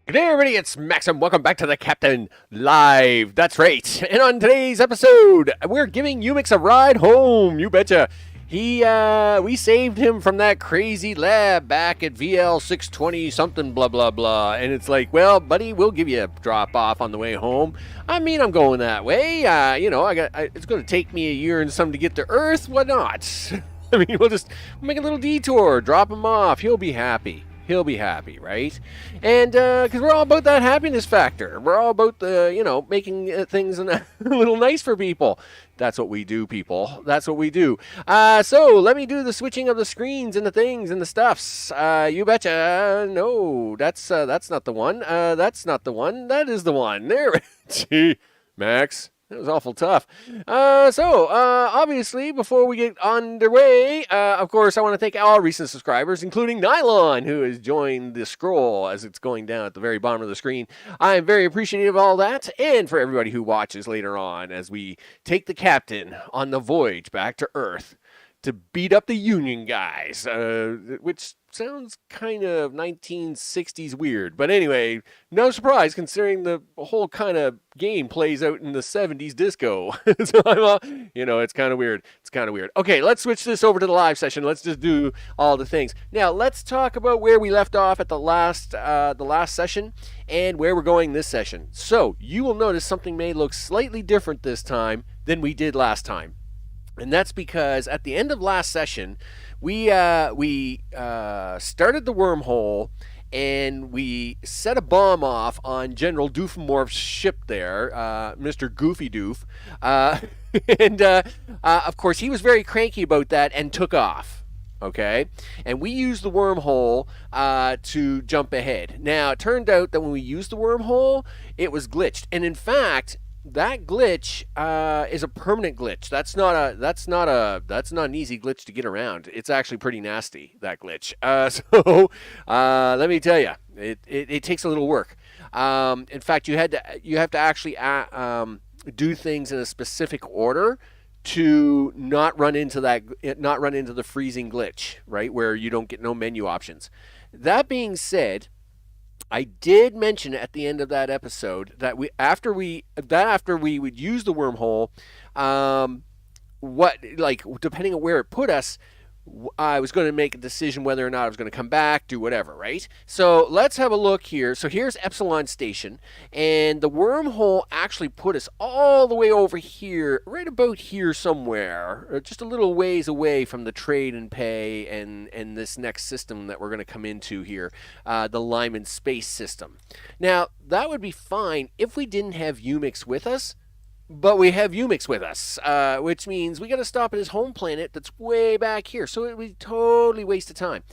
Good day, everybody. It's Max, and welcome back to the Captain Live. That's right. And on today's episode, we're giving Umix a ride home. You betcha. We saved him from that crazy lab back at VL 620 something blah blah blah. And it's like, well, buddy, we'll give you a drop off on the way home. I mean, I'm going that way. It's going to take me a year and some to get to Earth. What not? I mean, we'll make a little detour, drop him off. He'll be happy. He'll be happy, right? And because we're all about that happiness factor. We're all about making things a little nice for people. That's what we do, people. That's what we do. So let me do the switching of the screens and the things and the stuffs. You betcha. No, that's not the one. That's not the one. That is the one. There. Gee, Max. That was awful tough. Obviously, before we get underway, of course, I want to thank all recent subscribers, including Nylon, who has joined the scroll as it's going down at the very bottom of the screen. I am very appreciative of all that, and for everybody who watches later on as we take the captain on the voyage back to Earth to beat up the Union guys, which sounds kind of 1960s weird. But anyway, no surprise considering the whole kind of game plays out in the 70s disco. So it's kind of weird. It's kind of weird. Okay, let's switch this over to the live session. Let's just do all the things. Now, let's talk about where we left off at the last session and where we're going this session. So, you will notice something may look slightly different this time than we did last time. And that's because at the end of last session, we started the wormhole and we set a bomb off on General Doofenmorph's ship there, Mr. Goofy Doof. Of course, he was very cranky about that and took off. Okay, and we used the wormhole to jump ahead. Now, it turned out that when we used the wormhole, it was glitched. And in fact, that glitch is a permanent glitch. That's not an easy glitch to get around. It's actually pretty nasty, that glitch. Let me tell you, it takes a little work. In fact, you have to actually do things in a specific order to not run into the freezing glitch, right, where you don't get no menu options. That being said, I did mention at the end of that episode that after we would use the wormhole, depending on where it put us, I was going to make a decision whether or not I was going to come back, do whatever, right? So let's have a look here. So here's Epsilon Station, and the wormhole actually put us all the way over here, right about here somewhere, just a little ways away from the trade and pay and this next system that we're going to come into here, the Lyman space system. Now, that would be fine if we didn't have Umix with us. But we have Umix with us, which means we got to stop at his home planet that's way back here. So it would be totally waste of time.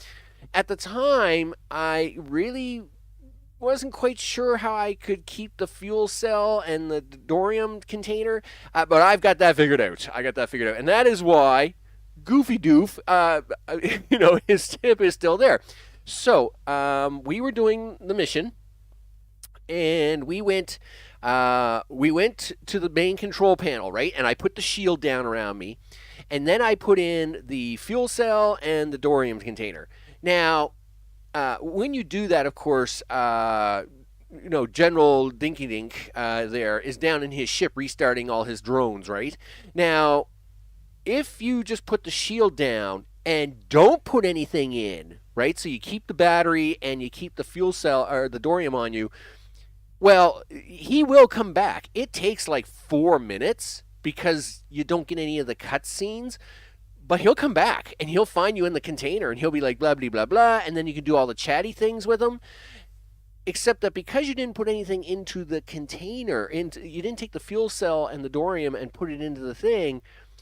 At the time, I really wasn't quite sure how I could keep the fuel cell and the Dorium container, but I've got that figured out. And that is why Goofy Doof, his tip is still there. So we were doing the mission, and we went to the main control panel, right? And I put the shield down around me. And then I put in the fuel cell and the Dorium container. Now, when you do that, of course, General Dinky Dink there is down in his ship restarting all his drones, right? Now, if you just put the shield down and don't put anything in, right? So you keep the battery and you keep the fuel cell or the Dorium on you, well, he will come back. It takes like 4 minutes because you don't get any of the cutscenes, but he'll come back and he'll find you in the container and he'll be like blah, blah, blah, blah, and then you can do all the chatty things with him. Except that because you didn't put anything into the container, you didn't take the fuel cell and the Dorium and put it into the thing,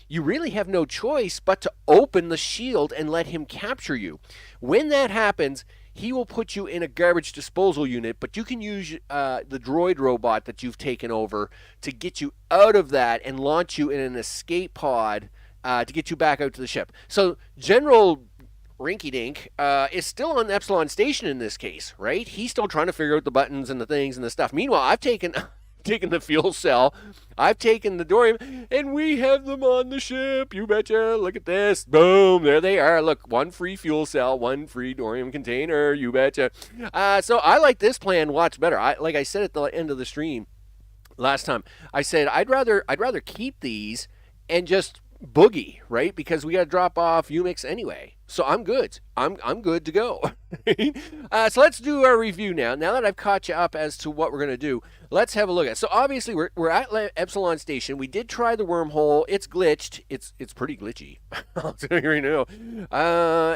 you really have no choice but to open the shield and let him capture you. When that happens, he will put you in a garbage disposal unit, but you can use the droid robot that you've taken over to get you out of that and launch you in an escape pod to get you back out to the ship. So General Rinky Dink is still on Epsilon Station in this case, right? He's still trying to figure out the buttons and the things and the stuff. Meanwhile, I've taken taken the fuel cell. I've taken the Dorium, and we have them on the ship. You betcha. Look at this. Boom. There they are. Look, one free fuel cell, one free Dorium container. You betcha. So I like this plan lots better. Like I said at the end of the stream last time, I said I'd rather keep these and just boogie, right? Because we got to drop off Umix anyway. So I'm good. I'm good to go. So let's do our review now. Now that I've caught you up as to what we're going to do, let's have a look at it. So obviously we're at Epsilon Station. We did try the wormhole. It's glitched. It's pretty glitchy. I'll tell you right now.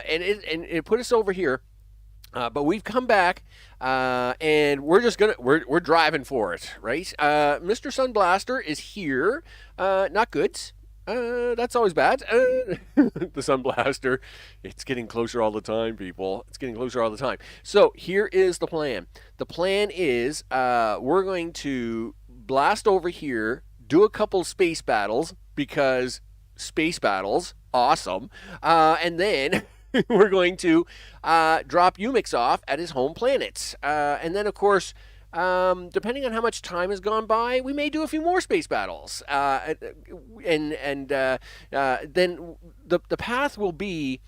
And it put us over here. But we've come back, and we're driving for it, right? Mr. Sunblaster is here. Not good. That's always bad. The Sunblaster. It's getting closer all the time, people. It's getting closer all the time. So here is the plan. The plan is we're going to blast over here, do a couple space battles, because space battles, awesome. And then we're going to drop Umix off at his home planet. And then, of course, depending on how much time has gone by, we may do a few more space battles. Then the path will be,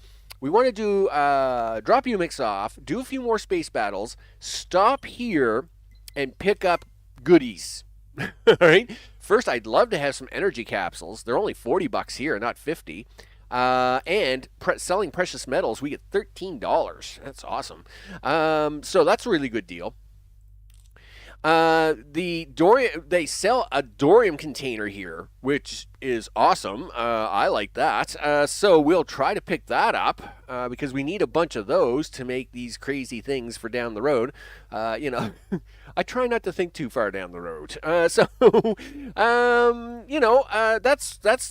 we want to do drop Umix off, do a few more space battles, stop here, and pick up goodies. All right. First, I'd love to have some energy capsules. They're only $40 here, not 50. And selling precious metals, we get $13. That's awesome. So that's a really good deal. The Dorium, they sell a Dorium container here, which is awesome. I like that. So we'll try to pick that up, because we need a bunch of those to make these crazy things for down the road. I try not to think too far down the road. That's the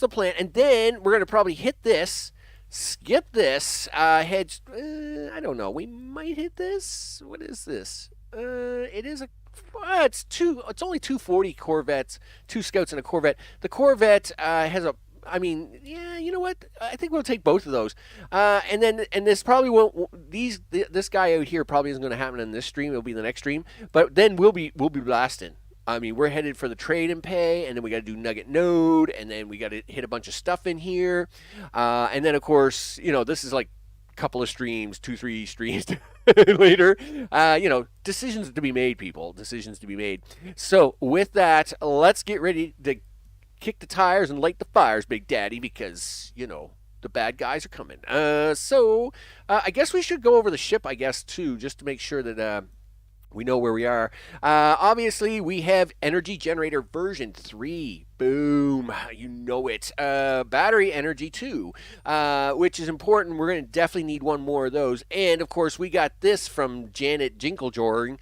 plan. And then we're going to probably hit this, skip this, head, I don't know, we might hit this. What is this? It is a, it's only 240 Corvettes, 2 Scouts and a Corvette. The Corvette has a, I mean, yeah, you know what? I think we'll take both of those. And this probably won't. This guy out here probably isn't going to happen in this stream. It'll be the next stream. But then we'll be blasting. I mean, we're headed for the trade and pay, and then we got to do Nugget Node, and then we got to hit a bunch of stuff in here. And then of course, this is like a couple of streams, 2-3 streams later. Decisions to be made, people. Decisions to be made. So with that, let's get ready to kick the tires and light the fires, Big Daddy, because, the bad guys are coming. So I guess we should go over the ship, I guess, too, just to make sure that we know where we are. Obviously, we have Energy Generator version 3. Boom. You know it. Battery energy, too, which is important. We're going to definitely need one more of those. And, of course, we got this from Janet Jinklejorring.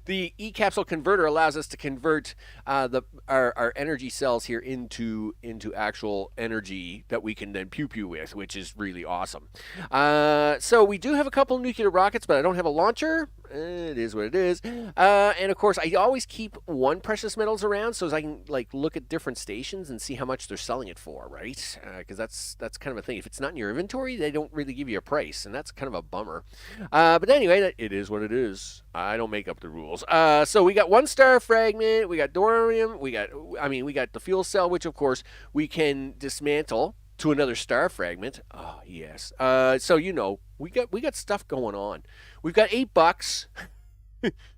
The E-capsule converter allows us to convert our energy cells here into actual energy that we can then pew with, which is really awesome. So we do have a couple nuclear rockets, but I don't have a launcher. It is what it is. And of course, I always keep one precious metals around so as I can look at different stations and see how much they're selling it for, right? Because that's kind of a thing. If it's not in your inventory, they don't really give you a price, and that's kind of a bummer. But anyway, it is what it is. I don't make up the rules. So we got 1 star fragment, we got Dorium, we got the fuel cell, which of course we can dismantle to another star fragment. Oh yes. So we got stuff going on. We've got $8.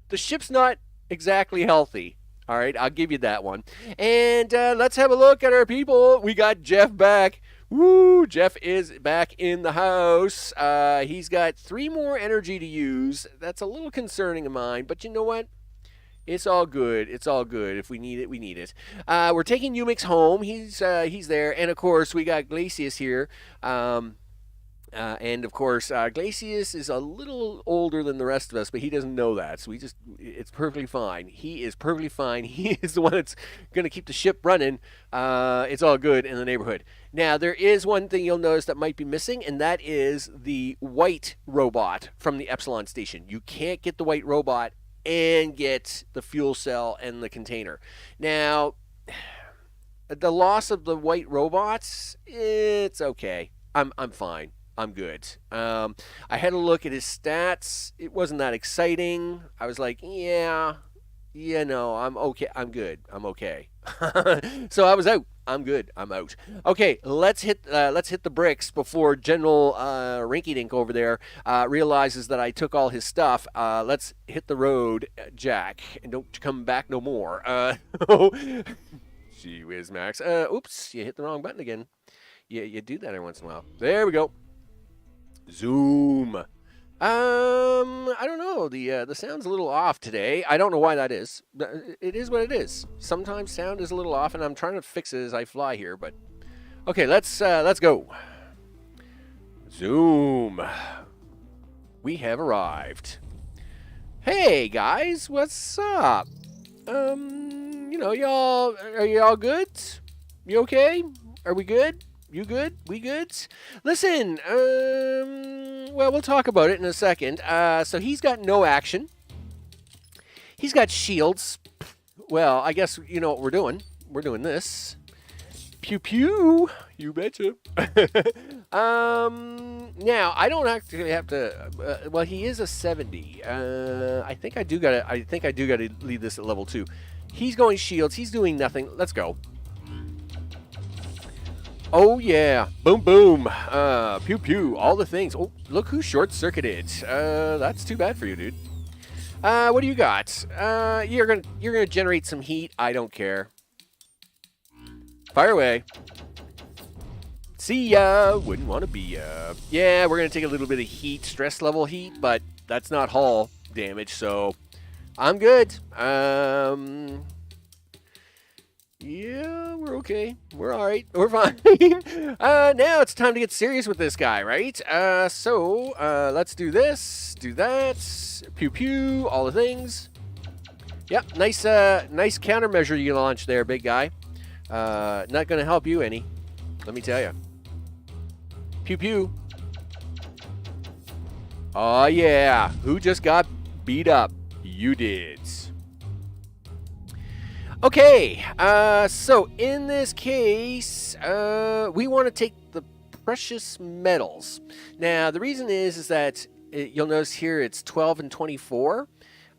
The ship's not exactly healthy. All right, I'll give you that one. And let's have a look at our people. We got Jeff back. Woo! Jeff is back in the house. He's got 3 more energy to use. That's a little concerning of mine, but you know what? It's all good. It's all good. If we need it, we need it. We're taking Umix home. He's there, and of course we got Glacius here. And of course, Glacius is a little older than the rest of us, but he doesn't know that. So it's perfectly fine. He is perfectly fine. He is the one that's going to keep the ship running. It's all good in the neighborhood. Now, there is one thing you'll notice that might be missing, and that is the white robot from the Epsilon station. You can't get the white robot and get the fuel cell and the container. Now, the loss of the white robots, it's okay. I'm fine. I'm good. I had a look at his stats. It wasn't that exciting. I was like, yeah, Yeah, no, I'm okay. I'm good. I'm okay. So I was out. I'm good. I'm out. Okay, let's hit the bricks before General Rinky Dink over there realizes that I took all his stuff. Let's hit the road, Jack, and don't come back no more. Gee whiz, Max. Oops, you hit the wrong button again. You do that every once in a while. There we go. Zoom. I don't know. The sound's a little off today. I don't know why that is. It is what it is. Sometimes sound is a little off, and I'm trying to fix it as I fly here. But okay, let's go. Zoom. We have arrived. Hey guys, what's up? Y'all are y'all good? You okay? Are we good? You good? We good? Listen, well, we'll talk about it in a second. So he's got no action. He's got shields. Well, I guess you know what we're doing. We're doing this. Pew pew. You betcha. Now I don't actually have to. Well, he is a 70. I think I do gotta leave this at level 2. He's going shields. He's doing nothing. Let's go. Oh yeah, boom boom, pew pew, all the things. Oh, look who short-circuited. That's too bad for you, dude. What do you got? You're gonna generate some heat. I don't care. Fire away. See ya. Wouldn't want to be ya. Yeah, we're gonna take a little bit of heat, stress level heat, but that's not hull damage, so I'm good. Yeah, we're okay. We're all right. We're fine. Now it's time to get serious with this guy, right? So let's do this, do that, pew pew, all the things. Yep, nice countermeasure you launched there, big guy. Not gonna help you any, let me tell you. Pew pew. Oh yeah, who just got beat up? You did. Okay, so in this case, we want to take the precious metals. Now, the reason is that you'll notice here it's 12 and 24.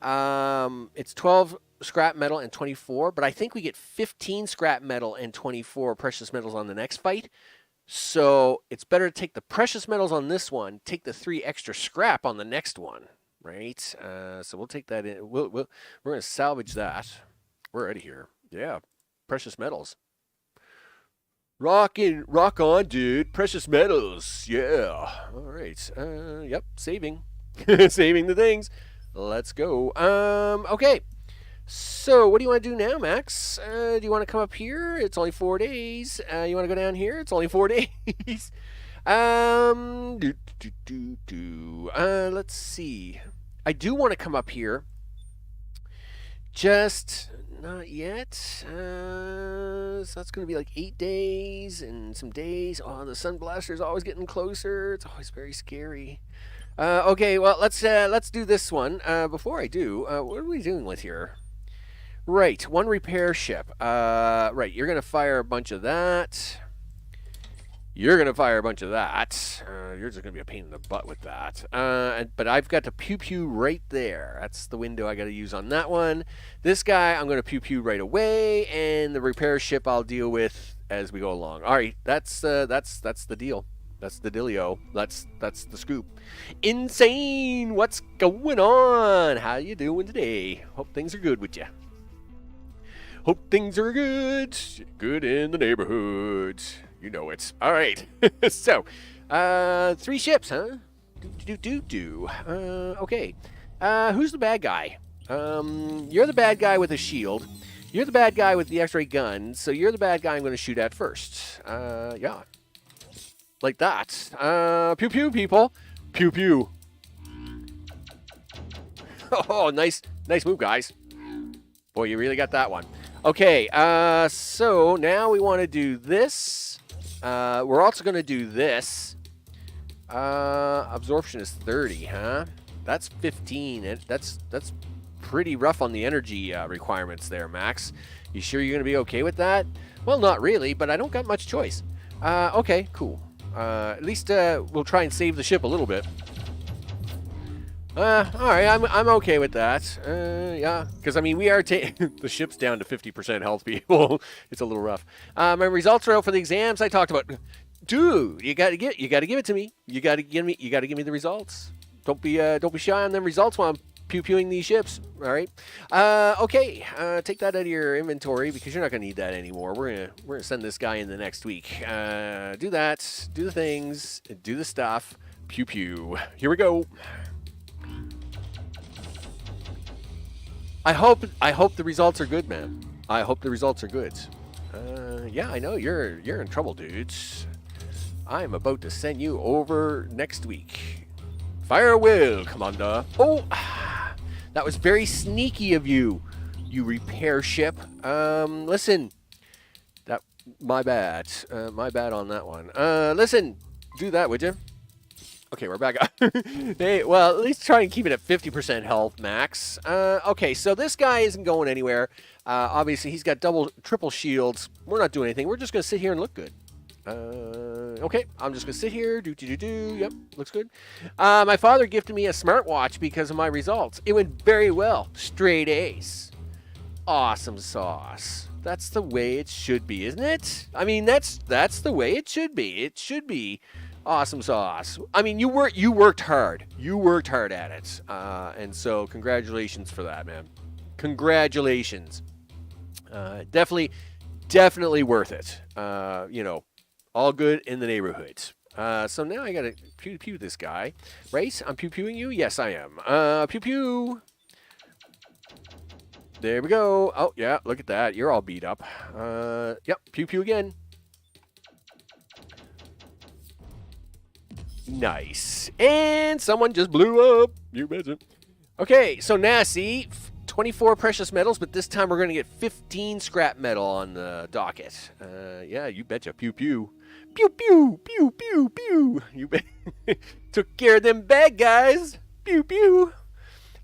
It's 12 scrap metal and 24, but I think we get 15 scrap metal and 24 precious metals on the next fight. So it's better to take the precious metals on this one, take the 3 extra scrap on the next one, right? So we'll take that in. We're going to salvage that. We're out of here. Yeah, precious metals. Rock on, dude. Precious metals. Yeah. All right. Yep. Saving, saving the things. Let's go. Okay. So, what do you want to do now, Max? Do you want to come up here? It's only 4 days. You want to go down here? It's only 4 days. Let's see. I do want to come up here. Just not yet. So that's going to be like 8 days and some days. Oh, the sun blaster is always getting closer. It's always very scary. Okay, well, let's do this one. Before I do, what are we doing with here? Right, 1 repair ship. Right, you're going to fire a bunch of that. You're going to fire a bunch of that. You're just going to be a pain in the butt with that. But I've got the pew-pew right there. That's the window I got to use on that one. This guy, I'm going to pew-pew right away. And the repair ship I'll deal with as we go along. All right, that's the deal. That's the dealio. That's the scoop. Insane! What's going on? How you doing today? Hope things are good with you. Hope things are good. Good in the neighborhood. You know it. All right. So, 3 ships, huh? Okay. Who's the bad guy? You're the bad guy with a shield. You're the bad guy with the X-ray gun. So you're the bad guy I'm going to shoot at first. Yeah. Like that. Pew pew, people. Pew pew. Oh, nice move, guys. Boy, you really got that one. Okay. So now we want to do this. We're also going to do this. Absorption is 30, huh? That's 15. That's pretty rough on the energy requirements there, Max. You sure you're going to be okay with that? Well, not really, but I don't got much choice. Okay, cool. At least we'll try and save the ship a little bit. All right, I'm okay with that. Yeah, because I mean we are the ship's down to 50% health, people. It's a little rough. My results are out for the exams. I talked about. Dude, you gotta give it to me. You gotta give me the results. Don't be shy on them results while I'm pew-pewing these ships. All right. Okay. Take that out of your inventory because you're not gonna need that anymore. We're gonna send this guy in the next week. Do that. Do the things. Do the stuff. Pew pew. Here we go. I hope the results are good, man. I hope the results are good. Yeah, I know you're in trouble, dudes. I'm about to send you over next week. Farewell, Commander. Oh, that was very sneaky of you, you repair ship. Listen, my bad. My bad on that one. Listen, do that, would you? Okay, we're back up. Hey, well, at least try and keep it at 50% health max. Okay, so this guy isn't going anywhere. Obviously, he's got triple shields. We're not doing anything. We're just going to sit here and look good. Okay, I'm just going to sit here. Do. Yep, looks good. My father gifted me a smartwatch because of my results. It went very well. Straight ace. Awesome sauce. That's the way it should be, isn't it? I mean, that's the way it should be. It should be awesome sauce. I mean, you worked hard. You worked hard at it. And so congratulations for that, man. Congratulations. Definitely worth it. You know, all good in the neighborhood. So now I gotta pew this guy. Right? I'm pew-pewing you? Yes, I am. Pew-pew. There we go. Oh, yeah, look at that. You're all beat up. Yep, pew-pew again. Nice. And someone just blew up. You betcha. Okay, so now see, 24 precious metals, but this time we're going to get 15 scrap metal on the docket. Yeah, you betcha. Pew pew. Pew pew. Pew pew pew. You bet. Took care of them bad guys. Pew pew.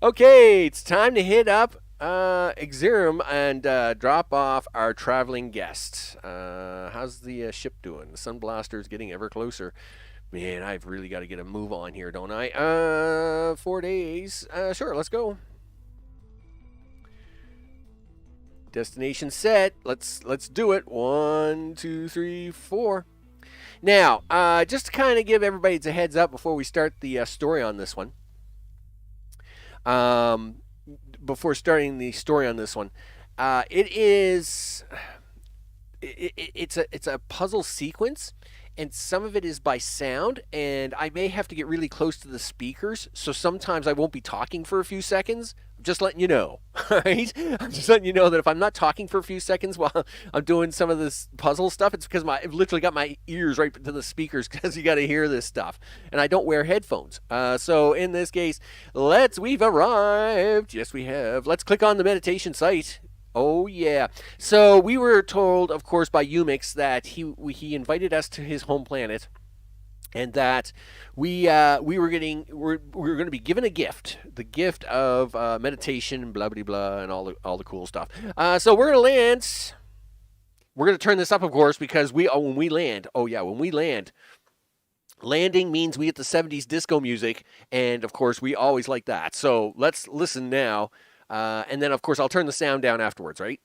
Okay, it's time to hit up Xerum and drop off our traveling guest. How's the ship doing? The Sun Blaster is getting ever closer. Man, I've really got to get a move on here, don't I? 4 days. Sure, let's go. Destination set. Let's do it. 1, 2, 3, 4. Now, just to kind of give everybody a heads up before we start the story on this one. Before starting the story on this one, it's a puzzle sequence. And some of it is by sound, and I may have to get really close to the speakers, so sometimes I won't be talking for a few seconds. I'm just letting you know, right? I'm just letting you know that if I'm not talking for a few seconds while I'm doing some of this puzzle stuff, it's because I've literally got my ears right to the speakers because you got to hear this stuff, and I don't wear headphones. So in this case, we've arrived. Yes, we have. Let's click on the meditation site. Oh, yeah. So we were told, of course, by Umix that he invited us to his home planet and that we were going to be given a gift, the gift of meditation, blah, blah, blah, and all the cool stuff. So we're going to land. We're going to turn this up, of course, because when we land, landing means we get the 70s disco music, and, of course, we always like that. So let's listen now. And then, of course, I'll turn the sound down afterwards, right?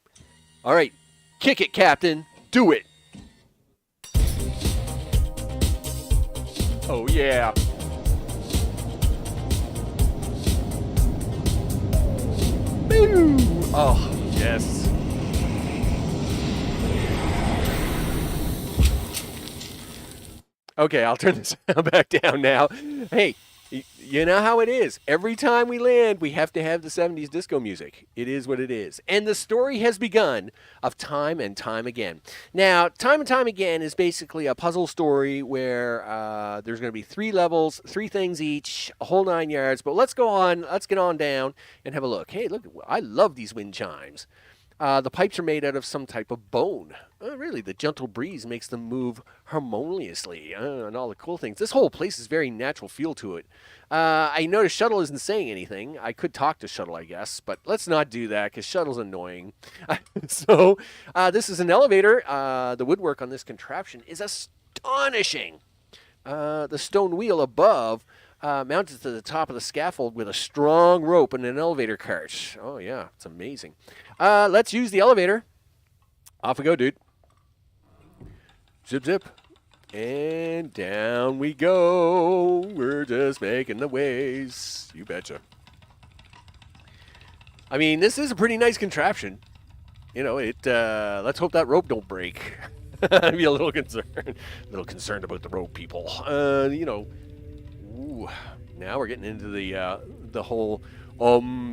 All right. Kick it, Captain. Do it. Oh, yeah. Boo! Oh, yes. Okay, I'll turn the sound back down now. Hey. You know how it is. Every time we land, we have to have the 70s disco music. It is what it is. And the story has begun of Time and Time Again. Now, Time and Time Again is basically a puzzle story where there's going to be 3 levels, 3 things each, a whole 9 yards. But let's get on down and have a look. Hey, look, I love these wind chimes. The pipes are made out of some type of bone. Really, the gentle breeze makes them move harmoniously and all the cool things. This whole place is very natural feel to it. I noticed Shuttle isn't saying anything. I could talk to Shuttle, I guess, but let's not do that because Shuttle's annoying. So this is an elevator. The woodwork on this contraption is astonishing. The stone wheel above mounted to the top of the scaffold with a strong rope and an elevator cart. Oh, yeah, it's amazing. Let's use the elevator. Off we go, dude. Zip, zip. And down we go. We're just making the ways. You betcha. I mean, this is a pretty nice contraption. You know, let's hope that rope don't break. I'd be a little concerned about the rope, people. You know, ooh, now we're getting into the whole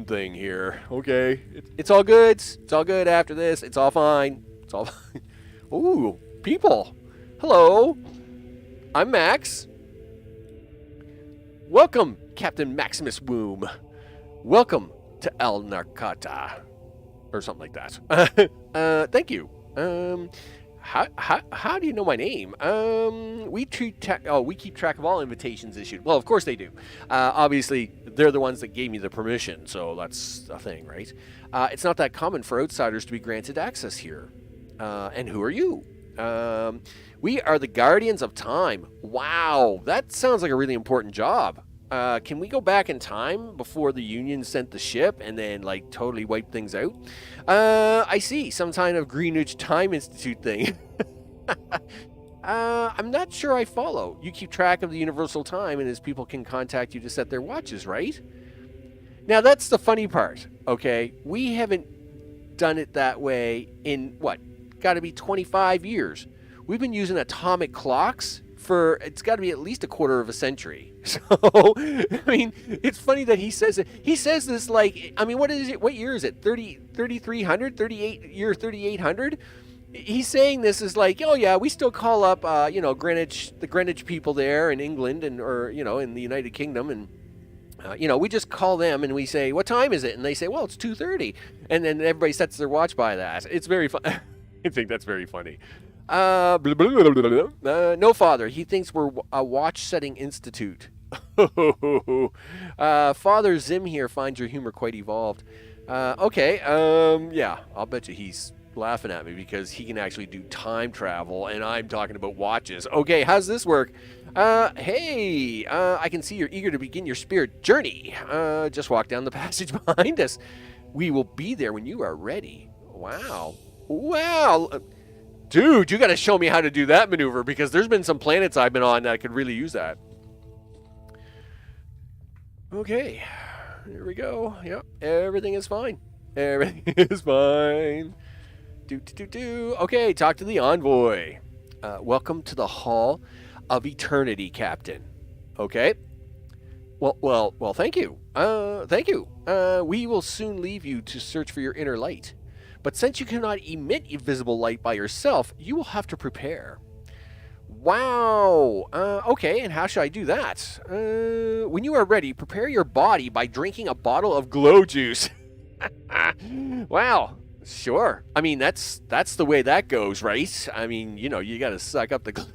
thing here. Okay, it's all good. It's all good after this. It's all fine. It's all fine. Ooh, people. Hello, I'm Max. Welcome, Captain Maximus Welmu. Welcome to El Narcata, or something like that. Thank you. How do you know my name? We keep track of all invitations issued. Well, of course they do. Obviously, they're the ones that gave me the permission, so that's a thing, right? It's not that common for outsiders to be granted access here. And who are you? We are the Guardians of Time. Wow, that sounds like a really important job. Can we go back in time before the Union sent the ship and then, like, totally wipe things out? I see. Some kind of Greenwich Time Institute thing. I'm not sure I follow. You keep track of the universal time, and as people can contact you to set their watches, right? Now, that's the funny part, okay? We haven't done it that way in, what, got to be 25 years. We've been using atomic clocks for, it's got to be at least a quarter of a century. So, I mean, it's funny that he says it. He says this like, I mean, what is it? What year is it? 3,300? 3800? He's saying this is like, oh yeah, we still call up, you know, the Greenwich people there in England or, you know, in the United Kingdom. And, you know, we just call them and we say, what time is it? And they say, well, it's 2:30. And then everybody sets their watch by that. It's very fun. I think that's very funny. No, Father. He thinks we're a watch-setting institute. Father Zim here finds your humor quite evolved. Okay, yeah, I'll bet you he's laughing at me because he can actually do time travel, and I'm talking about watches. Okay, how's this work? Hey, I can see you're eager to begin your spirit journey. Just walk down the passage behind us. We will be there when you are ready. Wow. Wow. Dude, you got to show me how to do that maneuver because there's been some planets I've been on that could really use that. Okay, here we go. Yep, everything is fine. Everything is fine. Okay, talk to the envoy. Welcome to the Hall of Eternity, Captain. Okay. Well, thank you. Thank you. We will soon leave you to search for your inner light. But since you cannot emit invisible light by yourself, you will have to prepare. Wow. Okay, and how should I do that? When you are ready, prepare your body by drinking a bottle of glow juice. Wow. Sure. I mean, that's the way that goes, right? I mean, you know, you got to suck up the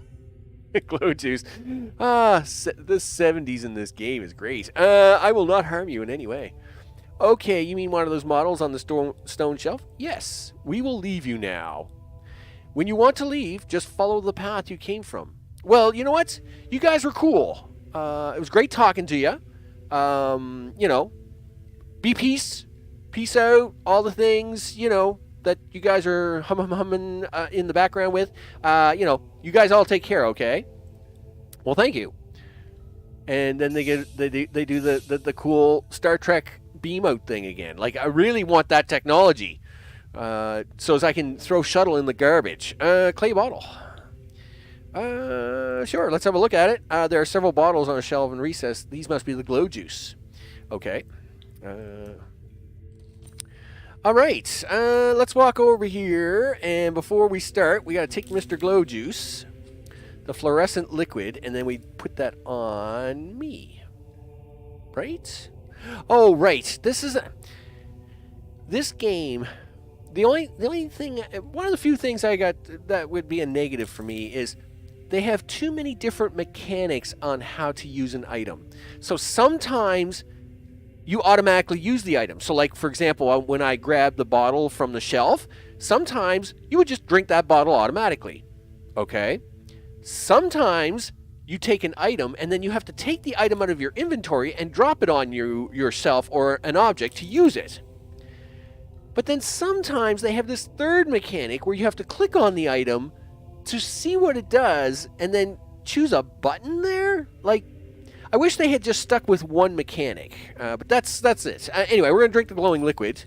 glow juice. The 70s in this game is great. I will not harm you in any way. Okay, you mean one of those models on the stone shelf? Yes, we will leave you now. When you want to leave, just follow the path you came from. Well, you know what? You guys were cool. It was great talking to you. You know, be peace. Peace out. All the things, you know, that you guys are humming in the background with. You know, you guys all take care, okay? Well, thank you. And then they do the cool Star Trek beam out thing again. Like, I really want that technology. So as I can throw shuttle in the garbage. Clay bottle. Sure, let's have a look at it. There are several bottles on a shelf in recess. These must be the glow juice. Okay. All right. Let's walk over here. And before we start, we got to take Mr. Glow Juice, the fluorescent liquid, and then we put that on me. Right? Oh, right. This game. The only thing, one of the few things I got that would be a negative for me is they have too many different mechanics on how to use an item. So sometimes you automatically use the item. So like, for example, when I grabbed the bottle from the shelf, sometimes you would just drink that bottle automatically. Okay? Sometimes you take an item, and then you have to take the item out of your inventory and drop it on yourself or an object to use it. But then sometimes they have this third mechanic where you have to click on the item to see what it does and then choose a button there. Like, I wish they had just stuck with one mechanic, but that's it. Anyway, we're going to drink the glowing liquid.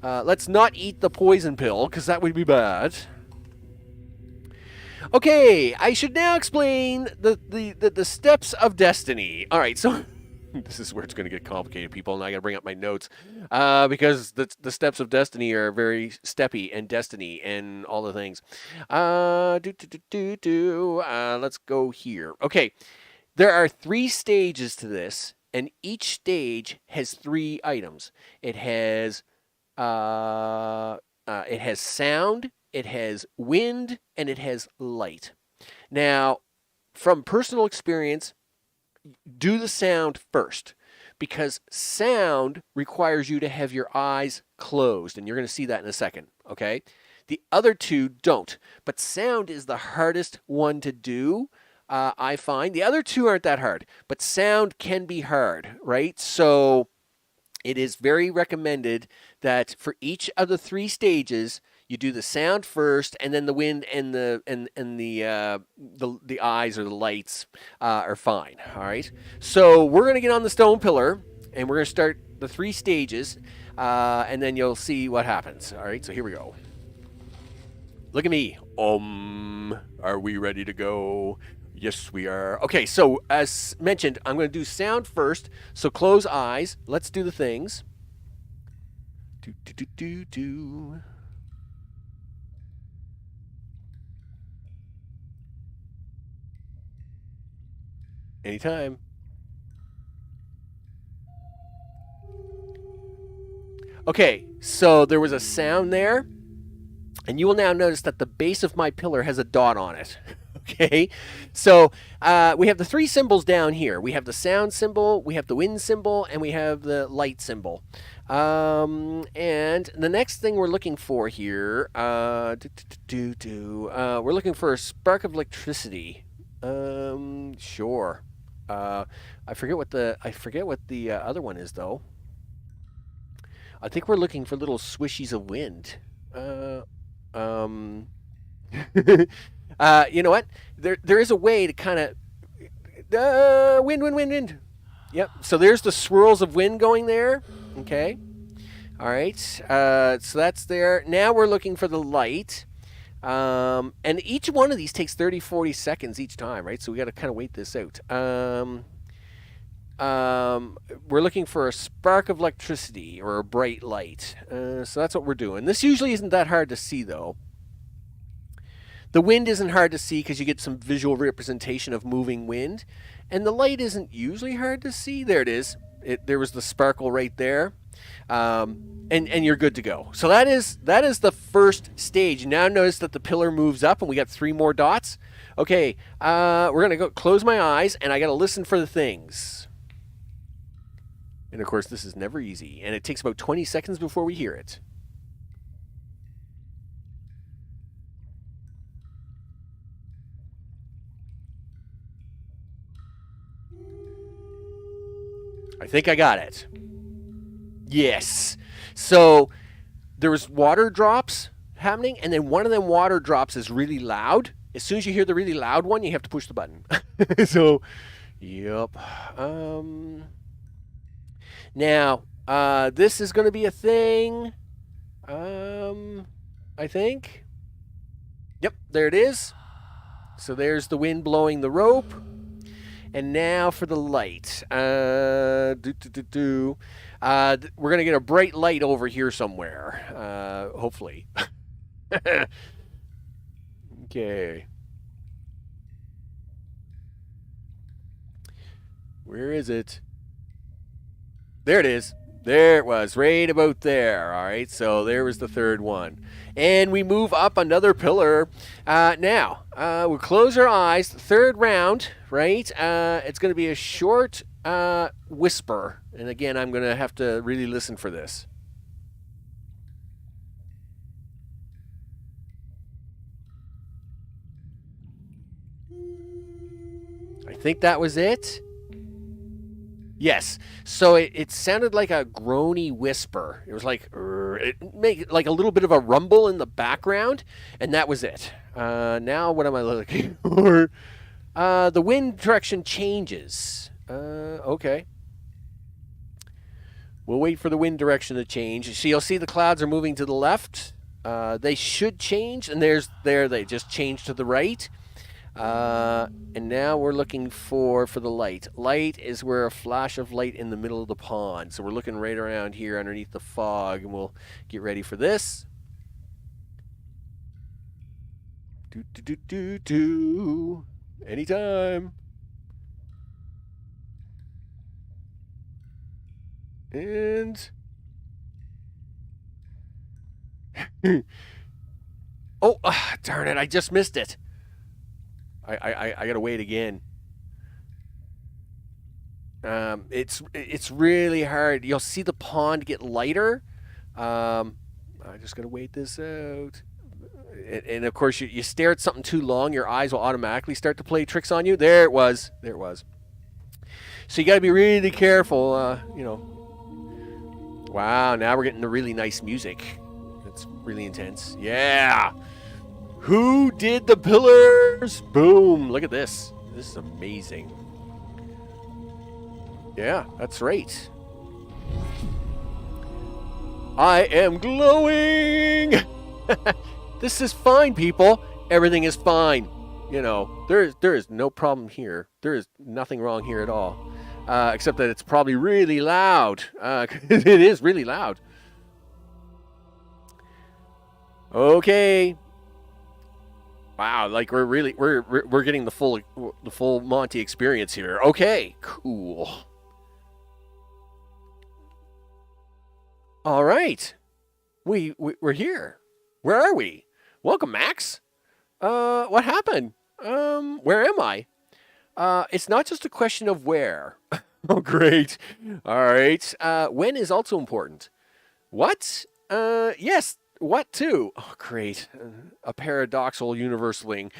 Let's not eat the poison pill, because that would be bad. Okay, I should now explain the steps of destiny. All right, so this is where it's going to get complicated, people, and I got to bring up my notes because the steps of destiny are very steppy and destiny and all the things. Let's go here. Okay, there are 3 stages to this, and each stage has 3 items. It has sound, it has wind, and it has light. Now, from personal experience, do the sound first, because sound requires you to have your eyes closed, and you're going to see that in a second, okay? The other 2 don't, but sound is the hardest one to do, I find. The other 2 aren't that hard, but sound can be hard, right? So it is very recommended that for each of the 3 stages, you do the sound first, and then the wind and the eyes or the lights are fine. All right. So we're gonna get on the stone pillar, and we're gonna start the 3 stages, and then you'll see what happens. All right. So here we go. Look at me. Are we ready to go? Yes, we are. Okay. So as mentioned, I'm gonna do sound first. So close eyes. Let's do the things. Do. Anytime. Okay, so there was a sound there, and you will now notice that the base of my pillar has a dot on it. Okay, so we have the 3 symbols down here. We have the sound symbol, we have the wind symbol, and we have the light symbol. And the next thing we're looking for here, we're looking for a spark of electricity. Sure. I forget what the other one is, though. I think we're looking for little swishies of wind. You know what? There is a way to kind of wind. Yep. So there's the swirls of wind going there. Okay. All right. So that's there. Now we're looking for the light. And each one of these takes 30, 40 seconds each time, right? So we got to kind of wait this out. We're looking for a spark of electricity or a bright light. So that's what we're doing. This usually isn't that hard to see, though. The wind isn't hard to see because you get some visual representation of moving wind. And the light isn't usually hard to see. There it is. There was the sparkle right there. And you're good to go. So that is the first stage. Now notice that the pillar moves up and we got 3 more dots. Okay, we're going to go close my eyes, and I got to listen for the things. And of course, this is never easy, and it takes about 20 seconds before we hear it. I think I got it. Yes. So there was water drops happening, and then one of them water drops is really loud. As soon as you hear the really loud one, you have to push the button. So, yep. Now, this is going to be a thing. I think. Yep, there it is. So there's the wind blowing the rope. And now for the light. We're going to get a bright light over here somewhere. Hopefully. Okay. Where is it? There it is. There it was, right about there. All right, so there was the third one. And we move up another pillar. Now, we'll close our eyes. Third round, right? It's going to be a short whisper. And again, I'm going to have to really listen for this. I think that was it. Yes. So it sounded like a groany whisper. It was like it made like a little bit of a rumble in the background, and that was it. Now what am I looking for? The wind direction changes. Okay. We'll wait for the wind direction to change. So you'll see the clouds are moving to the left. They should change, and they just changed to the right. And now we're looking for the light. Light is where a flash of light in the middle of the pond. So we're looking right around here underneath the fog, and we'll get ready for this. Do. Anytime. And oh, darn it! I just missed it. I gotta wait again. It's really hard. You'll see the pond get lighter. I just gotta wait this out. And of course, you stare at something too long, your eyes will automatically start to play tricks on you. There it was. So you gotta be really careful. Wow, now we're getting the really nice music. It's really intense. Yeah. Who did the pillars? Boom. Look at this. This is amazing. Yeah, that's right. I am glowing. This is fine, people. Everything is fine. There is no problem here. There is nothing wrong here at all. Except that it's probably really loud. It is really loud. Okay. Wow, like we're getting the full Monty experience here. Okay, cool. All right, we're here. Where are we? Welcome, Max. What happened? Where am I? It's not just a question of where. Oh, great. All right. When is also important. What? Yes. What too? Oh, great. A paradoxical universaling.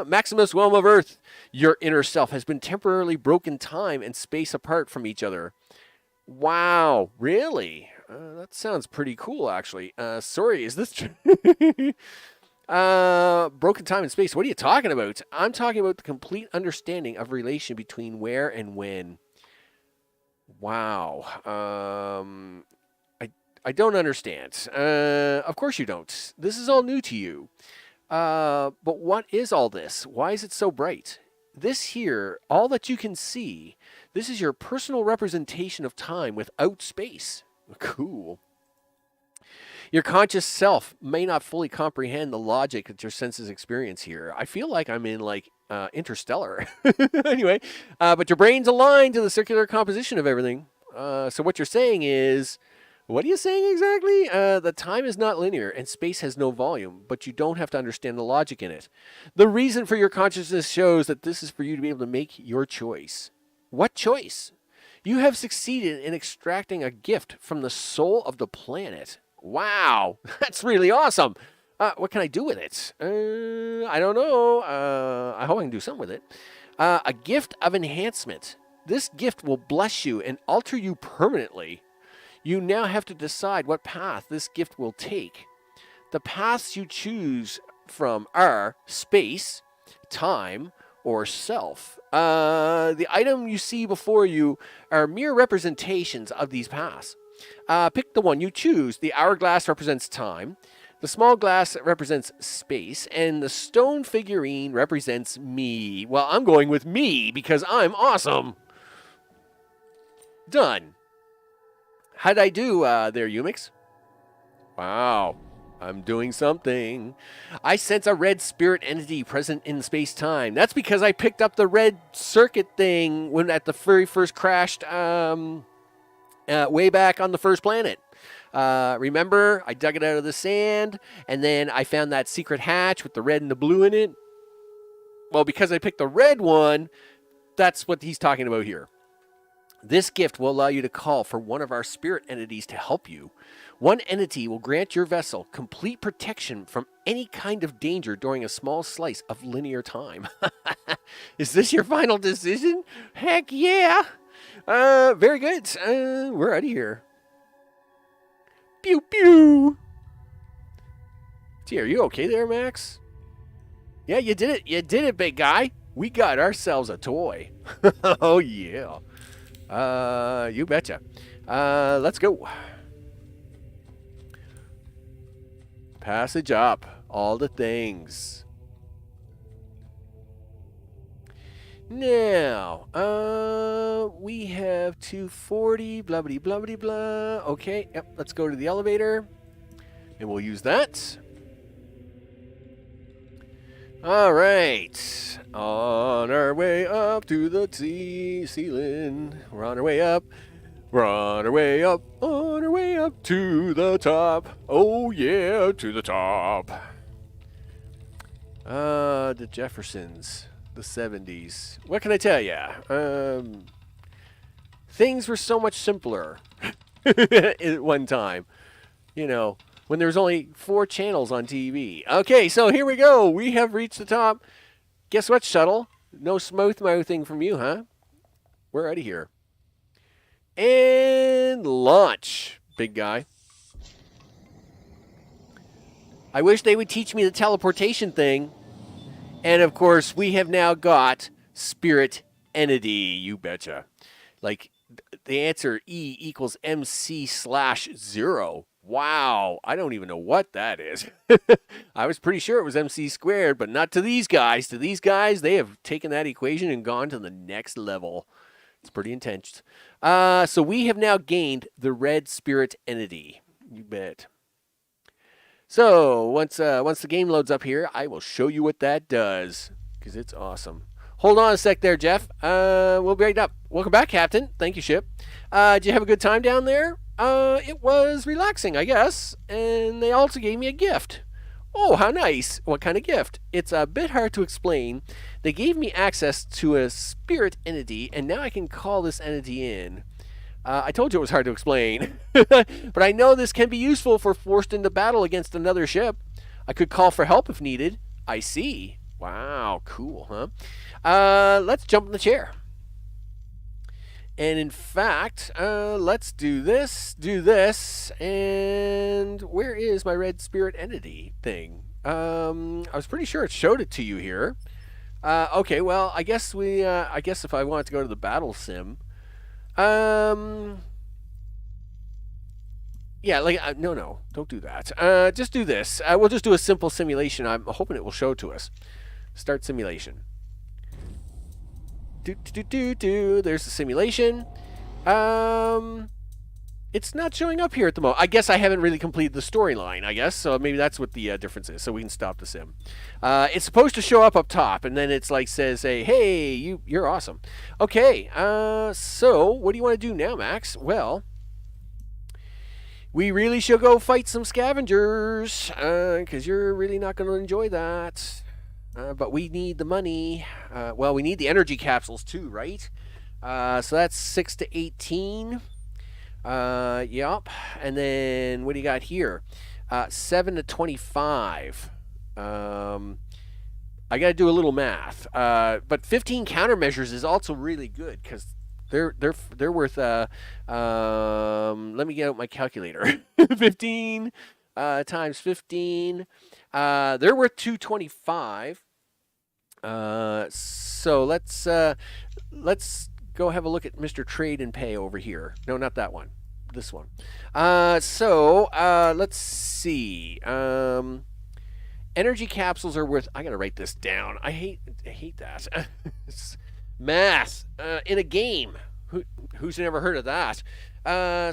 Maximus Welmu of Earth. Your inner self has been temporarily broken time and space apart from each other. Wow. Really? That sounds pretty cool, actually. Sorry, is this true? Broken time and space. What are you talking about? I'm talking about the complete understanding of relation between where and when. Wow. I don't understand. Of course you don't. This is all new to you. But what is all this? Why is it so bright? This here, all that you can see, this is your personal representation of time without space. Cool. Your conscious self may not fully comprehend the logic that your senses experience here. I feel like I'm in Interstellar. Anyway, but your brain's aligned to the circular composition of everything. So what you're saying is, what are you saying exactly? The time is not linear and space has no volume, but you don't have to understand the logic in it. The reason for your consciousness shows that this is for you to be able to make your choice. What choice? You have succeeded in extracting a gift from the soul of the planet. Wow, that's really awesome. What can I do with it? I don't know. I hope I can do something with it. A gift of enhancement. This gift will bless you and alter you permanently. You now have to decide what path this gift will take. The paths you choose from are space, time, or self. The item you see before you are mere representations of these paths. Pick the one you choose. The hourglass represents time. The small glass represents space. And the stone figurine represents me. Well, I'm going with me because I'm awesome. Done. How'd I do there, Umix? Wow. I'm doing something. I sense a red spirit entity present in space-time. That's because I picked up the red circuit thing when at the very first crashed way back on the first planet. Remember, I dug it out of the sand, and then I found that secret hatch with the red and the blue in it. Well, because I picked the red one, that's what he's talking about here. This gift will allow you to call for one of our spirit entities to help you. One entity will grant your vessel complete protection from any kind of danger during a small slice of linear time. Is this your final decision? Heck yeah! Very good. We're out of here. Pew pew! Gee, are you okay there, Max? Yeah, you did it. You did it, big guy. We got ourselves a toy. Oh, yeah. You betcha. Let's go. Passage up. All the things. Now, we have 240, blah, blah, blah, blah, blah. Okay, yep, let's go to the elevator. And we'll use that. All right. On our way up to the ceiling. We're on our way up. We're on our way up. On our way up to the top. Oh, yeah, to the top. The Jeffersons. The 70s. What can I tell you? Things were so much simpler at one time. You know, when there was only 4 channels on TV. Okay, so here we go. We have reached the top. Guess what, shuttle? No smooth mouthing from you, huh? We're out of here. And launch, big guy. I wish they would teach me the teleportation thing. And, of course, we have now got spirit entity, you betcha. Like, the answer E equals MC/0. Wow, I don't even know what that is. I was pretty sure it was MC squared, but not to these guys. To these guys, they have taken that equation and gone to the next level. It's pretty intense. So we have now gained the red spirit entity. You bet. So once the game loads up here, I will show you what that does, because it's awesome. Hold on a sec there, Jeff. We'll be right up. Welcome back, Captain. Thank you, ship. Did you have a good time down there? It was relaxing, I guess. And they also gave me a gift. Oh, how nice. What kind of gift? It's a bit hard to explain. They gave me access to a spirit entity, and now I can call this entity in. I told you it was hard to explain. But I know this can be useful for forced into battle against another ship. I could call for help if needed. I see. Wow, cool, huh? Let's jump in the chair. And in fact, let's do this, and where is my red spirit entity thing? I was pretty sure it showed it to you here. Okay, well, I guess if I wanted to go to the battle sim, yeah, like, no, don't do that. Just do this. We'll just do a simple simulation. I'm hoping it will show to us. Start simulation. There's the simulation. It's not showing up here at the moment. I guess I haven't really completed the storyline, I guess. So maybe that's what the difference is. So we can stop the sim. It's supposed to show up top, and then it's like says, hey, you're awesome. Okay, so what do you want to do now, Max? Well, we really should go fight some scavengers, because you're really not going to enjoy that. But we need the money. Well, we need the energy capsules too, right? So that's 6 to 18. Yep. And then what do you got here? 7 to 25. I got to do a little math. But 15 countermeasures is also really good because they're worth. Let me get out my calculator. 15 times 15. They're worth 225. So let's go have a look at Mr. Trade and Pay over here. No, not that one. This one. So let's see. Energy capsules are worth. I gotta write this down. I hate that. Math in a game. Who's never heard of that?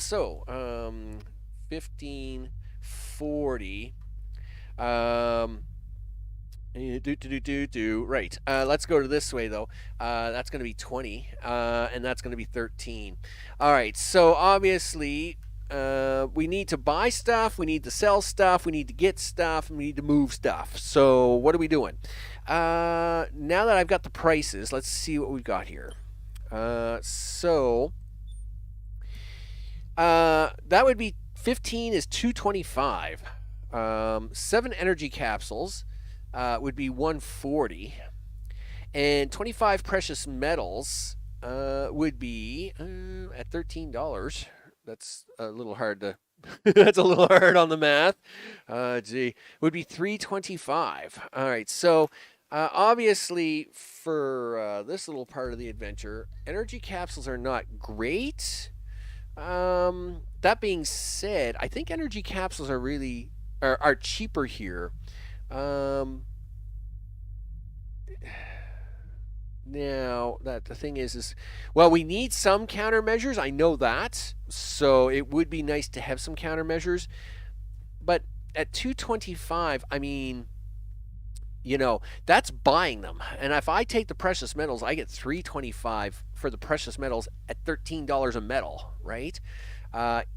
So 15, 40. Right. Let's go to this way though. That's going to be 20, and that's going to be 13. All right. So obviously, we need to buy stuff. We need to sell stuff. We need to get stuff. And we need to move stuff. So what are we doing? Now that I've got the prices, let's see what we've got here. So That would be 15 is 225. 7 energy capsules would be 140. And 25 precious metals would be at $13. That's a little hard to. That's a little hard on the math. Gee, would be 325. All right, so obviously for this little part of the adventure, energy capsules are not great. That being said, I think energy capsules are really are cheaper here. Now that the thing is well, we need some countermeasures. I know that, so it would be nice to have some countermeasures. But at 225, I mean, that's buying them. And if I take the precious metals, I get 325 for the precious metals at $13 a metal, right?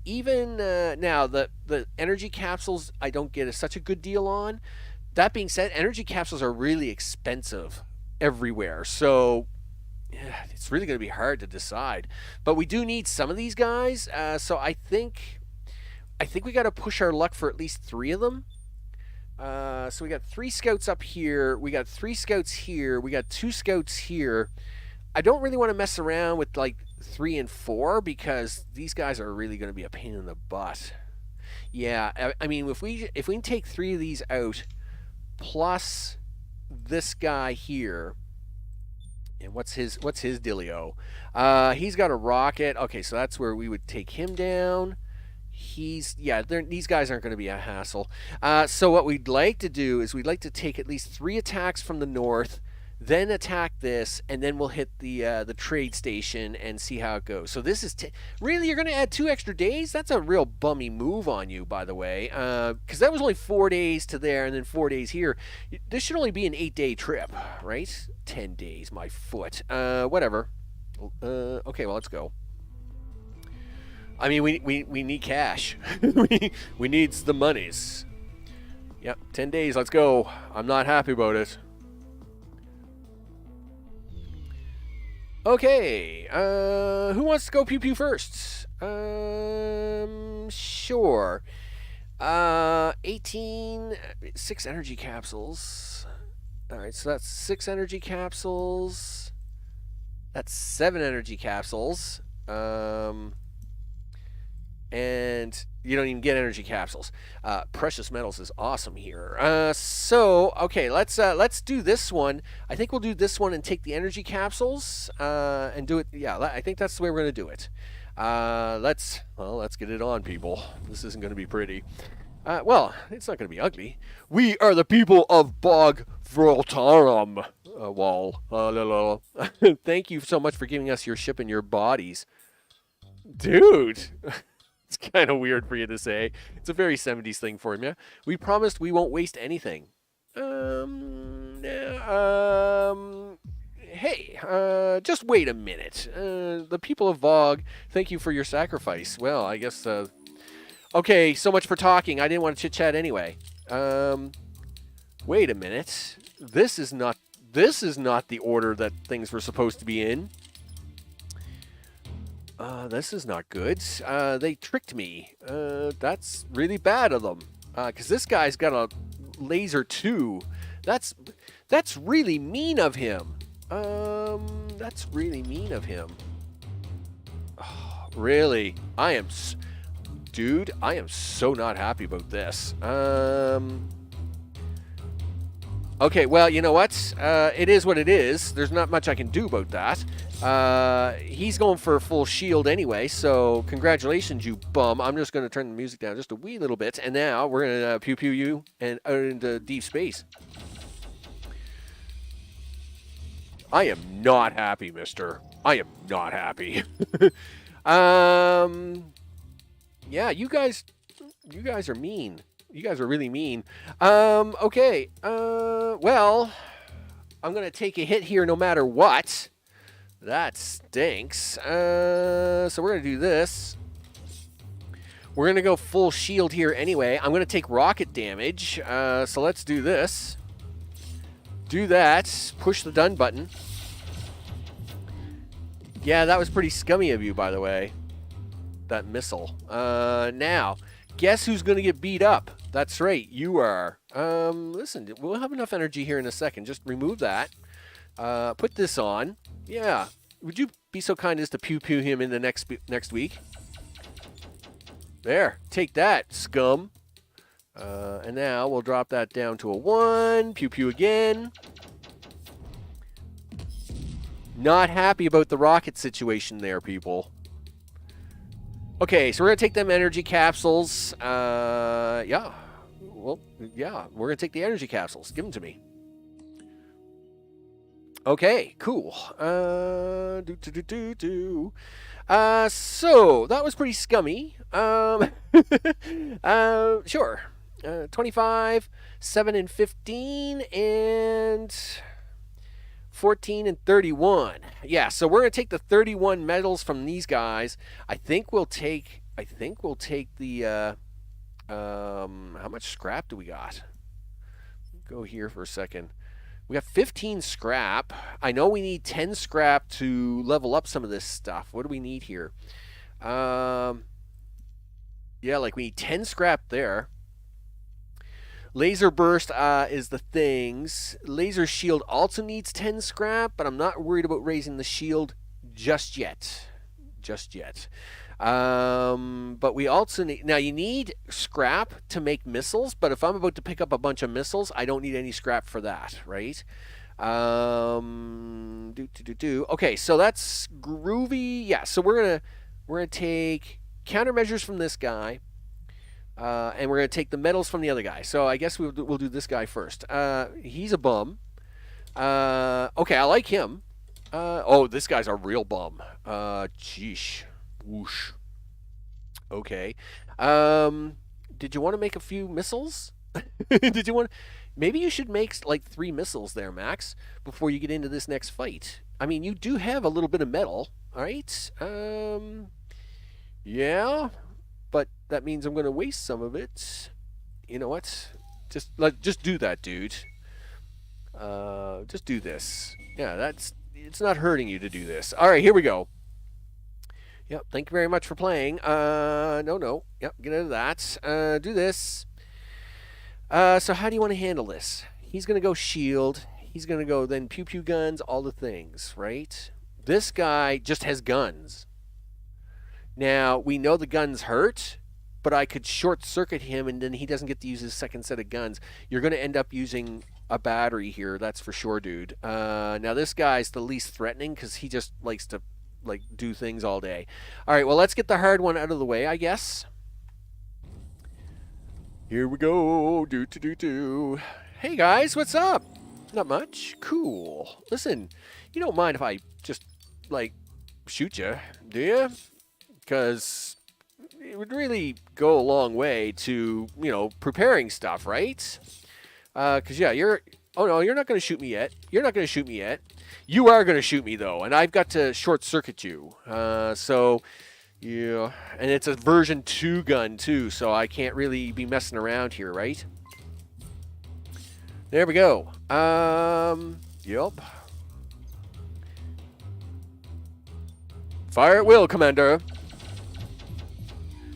Even now, the energy capsules I don't get such a good deal on. That being said, energy capsules are really expensive everywhere, so yeah, it's really going to be hard to decide. But we do need some of these guys, so I think we got to push our luck for at least 3 of them. So we got 3 scouts up here, we got 3 scouts here, we got 2 scouts here. I don't really want to mess around with like 3 and 4 because these guys are really going to be a pain in the butt. Yeah, I mean, if we can take 3 of these out, plus this guy here, and what's his dealio? He's got a rocket. Okay, so that's where we would take him down. These guys aren't going to be a hassle. So what we'd like to do is we'd like to take at least 3 attacks from the north, then attack this, and then we'll hit the trade station and see how it goes. So this is really, you're going to add 2 extra days? That's a real bummy move on you, by the way, because that was only 4 days to there and then 4 days here. This should only be an 8-day trip, right? 10 days, my foot. Whatever. Okay, well, let's go. I mean, we need cash. we need the monies. Yep, 10 days, let's go. I'm not happy about it. Okay, who wants to go pew pew first? Sure. 6 energy capsules. Alright, so that's 6 energy capsules. That's 7 energy capsules. And you don't even get energy capsules. Precious metals is awesome here. So okay, let's do this one. I think we'll do this one and take the energy capsules and do it. Yeah, I think that's the way we're gonna do it. Let's get it on, people. This isn't gonna be pretty. Well, it's not gonna be ugly. We are the people of Bog Voltarum. Wall. Thank you so much for giving us your ship and your bodies, dude. It's kind of weird for you to say. It's a very 70s thing for him, yeah? We promised we won't waste anything. Hey, just wait a minute. The people of Vogue, thank you for your sacrifice. Well, I guess, okay, so much for talking. I didn't want to chit-chat anyway. Wait a minute. This is not the order that things were supposed to be in. This is not good. They tricked me. That's really bad of them. Because this guy's got a laser too. That's really mean of him. That's really mean of him. Oh, really? Dude, I am so not happy about this. Okay, well, you know what? It is what it is. There's not much I can do about that. He's going for a full shield anyway, so congratulations, you bum. I'm just going to turn the music down just a wee little bit, and now we're going to pew-pew you and out into deep space. I am not happy, mister. I am not happy. Yeah, you guys are mean. You guys are really mean. Okay. Well, I'm going to take a hit here no matter what. That stinks. So we're going to do this. We're going to go full shield here anyway. I'm going to take rocket damage. So let's do this. Do that. Push the done button. Yeah, that was pretty scummy of you, by the way. that missile. Now, guess who's going to get beat up? That's right, you are. Listen, we'll have enough energy here in a second. Just remove that. Put this on. Yeah. Would you be so kind as to pew-pew him in the next week? There. Take that, scum. And now we'll drop that down to a 1. Pew-pew again. Not happy about the rocket situation there, people. Okay, so we're going to take them energy capsules. Yeah. Well, yeah, we're going to take the energy capsules. Give them to me. Okay, cool. So that was pretty scummy. Sure. 25, 7 and 15, and 14 and 31. Yeah, so we're going to take the 31 medals from these guys. I think we'll take the how much scrap do we got? Go here for a second. We got 15 scrap. I know we need 10 scrap to level up some of this stuff. What do we need here? Yeah, like we need 10 scrap there. Laser burst is the things. Laser shield also needs 10 scrap, but I'm not worried about raising the shield just yet. But we also need... Now, you need scrap to make missiles, but if I'm about to pick up a bunch of missiles, I don't need any scrap for that, right? Okay, so that's groovy. Yeah, so we're gonna take countermeasures from this guy, and we're gonna take the medals from the other guy. So I guess we'll do this guy first. He's a bum. Okay, I like him. Oh, this guy's a real bum. Jeesh. Whoosh. Okay. Did you want to make a few missiles? Did you want... Maybe you should make like 3 missiles there, Max, before you get into this next fight. I mean, you do have a little bit of metal, all right? Yeah, but that means I'm going to waste some of it. You know what? Just do that, dude. Just do this. Yeah, it's not hurting you to do this. All right, here we go. Yep, thank you very much for playing. No. Yep, get out of that. Do this. So how do you want to handle this? He's going to go shield. He's going to go then pew-pew guns, all the things, right? This guy just has guns. Now, we know the guns hurt, but I could short-circuit him, and then he doesn't get to use his second set of guns. You're going to end up using a battery here, that's for sure, dude. Now, this guy's the least threatening because he just likes to do things all day. All right, well, let's get the hard one out of the way, I guess. Here we go. Hey, guys, what's up? Not much. Cool. Listen, you don't mind if I just, shoot you, do you? Because it would really go a long way to, preparing stuff, right? Because, yeah, oh, no, you're not going to shoot me yet. You're not going to shoot me yet. You are going to shoot me, though, and I've got to short-circuit you. So, yeah, and it's a version 2 gun, too, so I can't really be messing around here, right? There we go. Yep. Fire at will, Commander.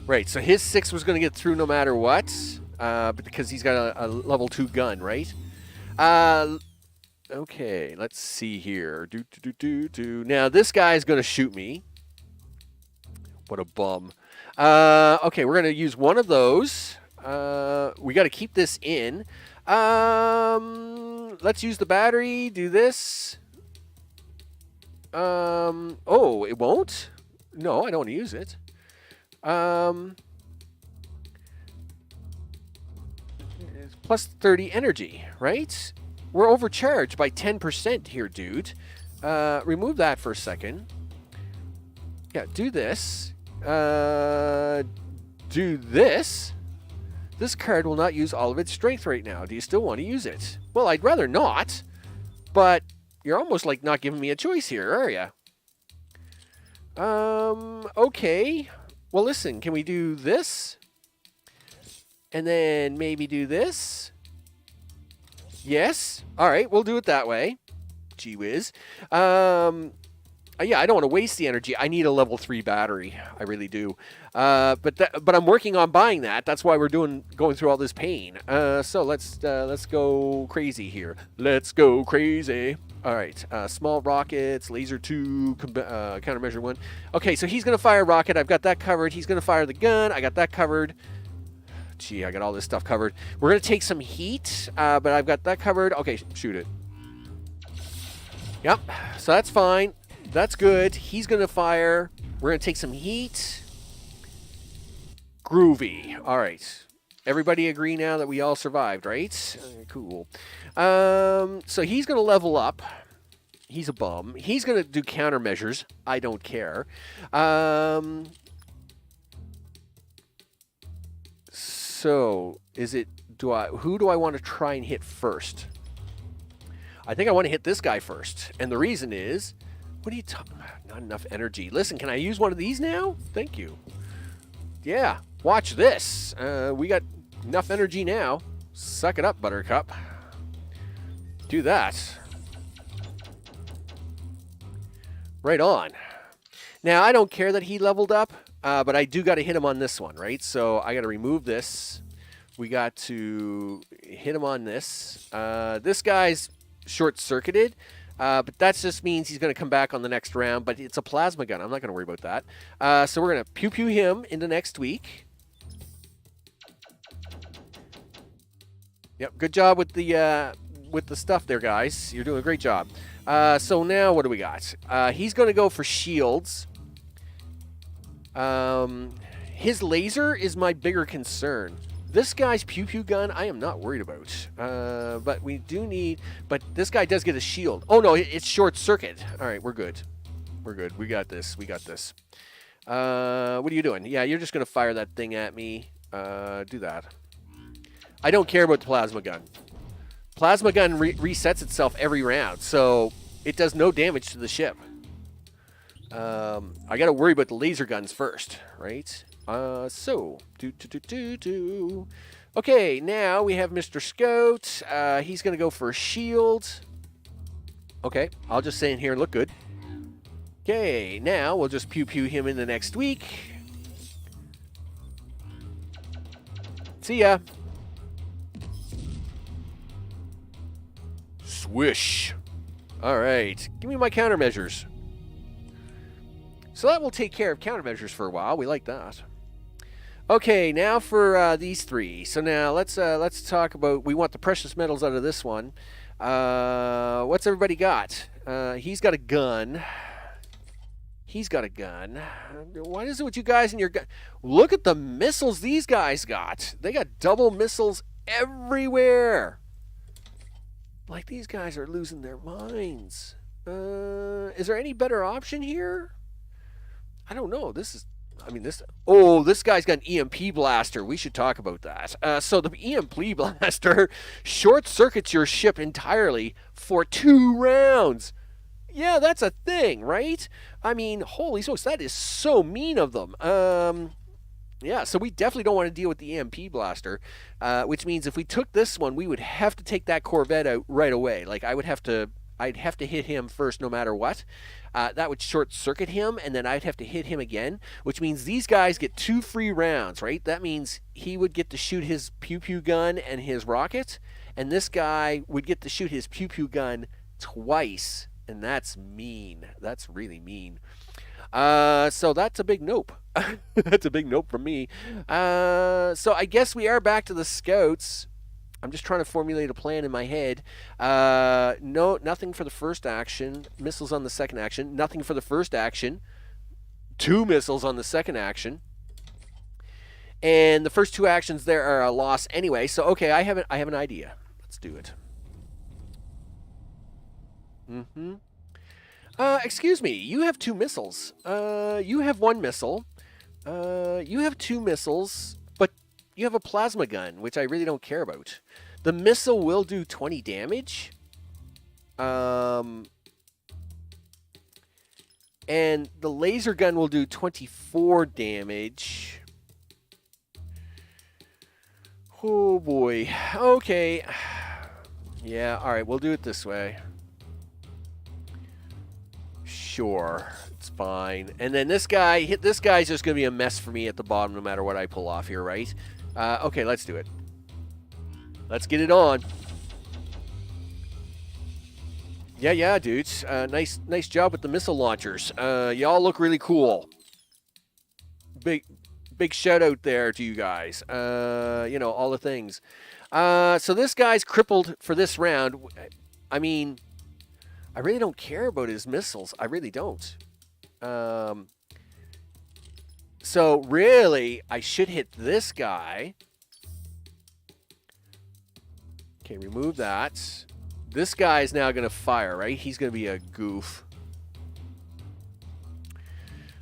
Right, so his 6 was going to get through no matter what, because he's got a level 2 gun, right? Okay, let's see here. Now, this guy's going to shoot me. What a bum. Okay, we're going to use one of those. We got to keep this in. Let's use the battery. Do this. Oh, it won't? No, I don't want to use it. Plus 30 energy, right? We're overcharged by 10% here, dude. Remove that for a second. Yeah, do this. Do this. This card will not use all of its strength right now. Do you still want to use it? Well, I'd rather not, but you're almost like not giving me a choice here, are you? Okay. Well, listen, can we do this? And then maybe do this? Yes. All right, we'll do it that way. Gee whiz. Yeah, I don't want to waste the energy. I need a level 3 battery. I really do. But I'm working on buying that. That's why we're going through all this pain. So let's go crazy here. Let's go crazy. All right. Small rockets, laser 2, countermeasure 1. Okay, so he's going to fire a rocket. I've got that covered. He's going to fire the gun. I got that covered. Gee, I got all this stuff covered. We're going to take some heat, but I've got that covered. Okay, shoot it. Yep. So that's fine. That's good. He's going to fire. We're going to take some heat. Groovy. All right. Everybody agree now that we all survived, right? Cool. So he's going to level up. He's a bum. He's going to do countermeasures. I don't care. So is it? Who do I want to try and hit first? I think I want to hit this guy first, and the reason is, what are you talking about? Not enough energy. Listen, can I use one of these now? Thank you. Yeah, watch this. We got enough energy now. Suck it up, Buttercup. Do that. Right on. Now, I don't care that he leveled up, but I do got to hit him on this one, right? So I got to remove this. We got to hit him on this. This guy's short-circuited, but that just means he's going to come back on the next round, but it's a plasma gun. I'm not going to worry about that. So we're going to pew-pew him into next week. Yep, good job with the stuff there, guys. You're doing a great job. So now what do we got? He's going to go for shields. His laser is my bigger concern. This guy's pew-pew gun, I am not worried about. But we do need... But this guy does get a shield. Oh, no, it's short circuit. All right, we're good. We're good. We got this. We got this. What are you doing? Yeah, you're just going to fire that thing at me. Do that. I don't care about the plasma gun. Plasma gun resets itself every round, so it does no damage to the ship. I got to worry about the laser guns first, right? Okay, now we have Mr. Scout. He's going to go for a shield. Okay, I'll just stay in here and look good. Okay, now we'll just pew-pew him in the next week. See ya. Swish. All right, give me my countermeasures. So that will take care of countermeasures for a while. We like that. Okay, now for these three. So now let's talk about. We want the precious metals out of this one. What's everybody got? He's got a gun. He's got a gun. What is it with you guys and your gun? Look at the missiles these guys got. They got double missiles everywhere. Like these guys are losing their minds. Is there any better option here? I don't know. Oh, this guy's got an EMP blaster. We should talk about that. So the EMP blaster short circuits your ship entirely for 2 rounds. Yeah, that's a thing, right? I mean, holy smokes, that is so mean of them. Yeah, so we definitely don't want to deal with the EMP blaster, which means if we took this one, we would have to take that Corvette out right away. Like, I'd have to hit him first no matter what. That would short circuit him, and then I'd have to hit him again, which means these guys get 2 free rounds, right? That means he would get to shoot his pew-pew gun and his rocket, and this guy would get to shoot his pew-pew gun twice, and that's mean. That's really mean. So that's a big nope. That's a big nope from me. So I guess we are back to the scouts. I'm just trying to formulate a plan in my head. No, nothing for the first action. Missiles on the second action. Nothing for the first action. 2 missiles on the second action. And the first 2 actions there are a loss anyway. So okay, I have an idea. Let's do it. Excuse me. You have 2 missiles. You have 1 missile. You have 2 missiles, but you have a plasma gun, which I really don't care about. The missile will do 20 damage. And the laser gun will do 24 damage. Oh boy. Okay. Yeah, alright, we'll do it this way. Sure, it's fine. And then this guy's just going to be a mess for me at the bottom no matter what I pull off here, right? Okay, let's do it. Let's get it on. Yeah, dudes. Nice job with the missile launchers. Y'all look really cool. Big shout out there to you guys. You know, all the things. So this guy's crippled for this round. I mean, I really don't care about his missiles. I really don't. So really, I should hit this guy. Okay, remove that. This guy is now going to fire, right? He's going to be a goof.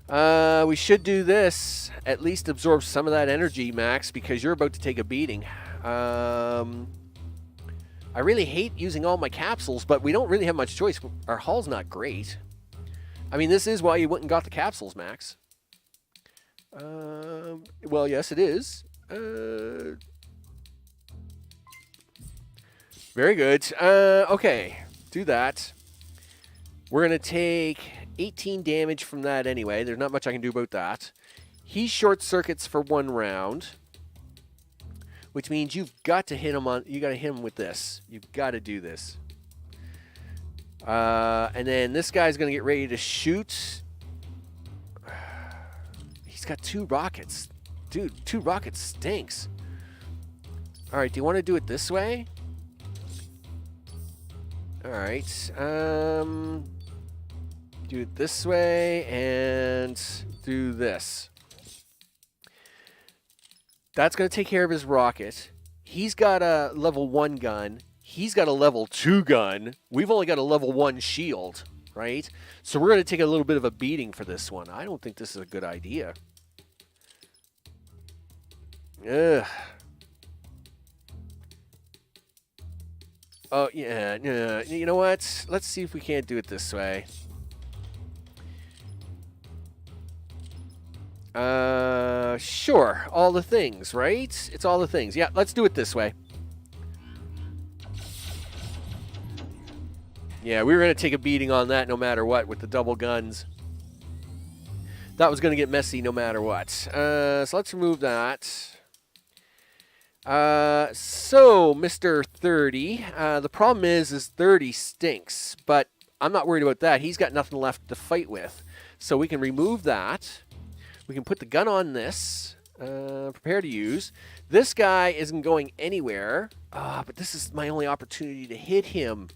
We should do this. At least absorb some of that energy, Max, because you're about to take a beating. I really hate using all my capsules, but we don't really have much choice. Our hull's not great. I mean, this is why you went and got the capsules, Max. Well, yes, it is. Very good. Okay, do that. We're going to take 18 damage from that anyway. There's not much I can do about that. He short circuits for 1 round, which means you've got to hit him on. You got to hit him with this. You've got to do this. And then this guy's going to get ready to shoot. He's got 2 rockets. Dude, 2 rockets stinks. All right, do you want to do it this way? All right. Do it this way and do this. That's going to take care of his rocket. He's got a level 1 gun. He's got a level 2 gun. We've only got a level 1 shield, right? So we're going to take a little bit of a beating for this one. I don't think this is a good idea. Ugh. Oh, yeah. You know what? Let's see if we can't do it this way. Sure. All the things, right? It's all the things. Yeah, let's do it this way. Yeah, we were going to take a beating on that no matter what with the double guns. That was going to get messy no matter what. So let's remove that. So, Mr. 30, the problem is 30 stinks, but I'm not worried about that. He's got nothing left to fight with. So we can remove that. We can put the gun on this. Prepare to use. This guy isn't going anywhere. But this is my only opportunity to hit him.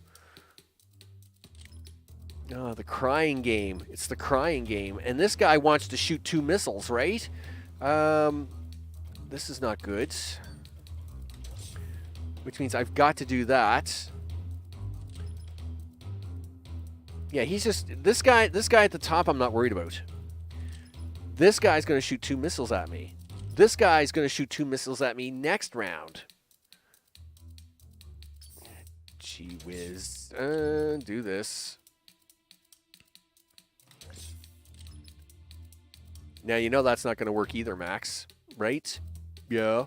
Oh, the crying game. It's the crying game. And this guy wants to shoot 2 missiles, right? This is not good. Which means I've got to do that. Yeah, he's just... This guy at the top I'm not worried about. This guy's going to shoot 2 missiles at me. This guy's going to shoot 2 missiles at me next round. Gee whiz. Do this. Now, you know that's not going to work either, Max. Right? Yeah.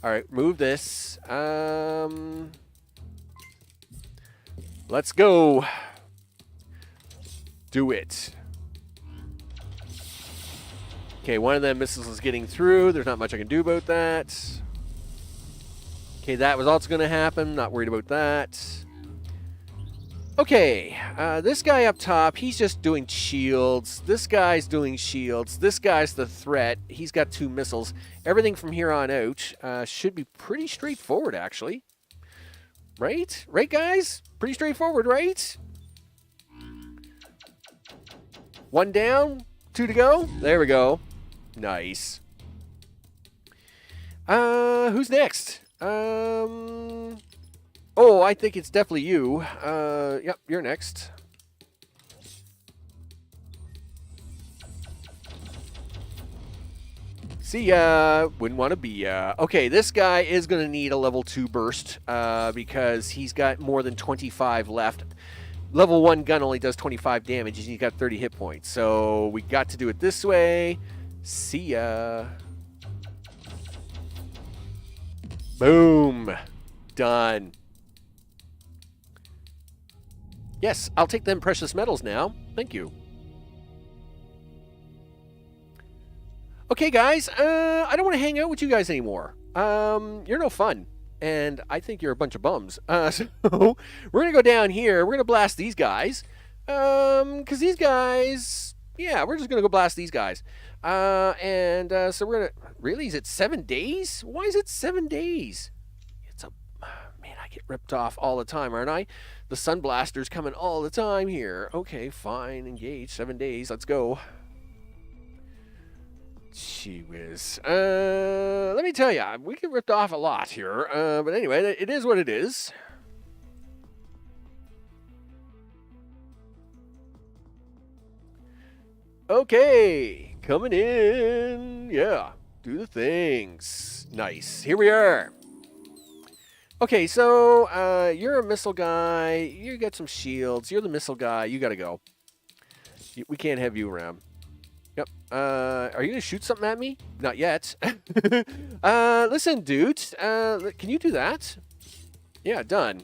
All right, move this. Let's go. Do it. Okay, one of them missiles is getting through. There's not much I can do about that. Okay, that was also going to happen. Not worried about that. Okay, this guy up top, he's just doing shields. This guy's doing shields. This guy's the threat. He's got 2 missiles. Everything from here on out should be pretty straightforward, actually. Right? Right, guys? Pretty straightforward, right? 1 down, 2 to go. There we go. Nice. Who's next? Oh, I think it's definitely you. Yep, you're next. See ya. Wouldn't want to be ya. Okay, this guy is going to need a level 2 burst because he's got more than 25 left. Level 1 gun only does 25 damage and he's got 30 hit points. So we got to do it this way. See ya. Boom. Done. Yes, I'll take them precious metals now. Thank you. Okay, guys, I don't want to hang out with you guys anymore. You're no fun. And I think you're a bunch of bums. So we're going to go down here. We're going to blast these guys. Because these guys... Yeah, we're just going to go blast these guys. So we're going to... Really? Is it 7 days? Why is it 7 days? It's a... Man, I get ripped off all the time, aren't I? The Sun Blaster's coming all the time here. Okay, fine. Engage. 7 days. Let's go. Gee whiz. Let me tell you, we get ripped off a lot here. But anyway, it is what it is. Okay, coming in. Yeah, do the things. Nice. Here we are. Okay, so you're a missile guy. You got some shields. You're the missile guy. You got to go. We can't have you around. Yep. Are you going to shoot something at me? Not yet. Listen, dude. Can you do that? Yeah, done.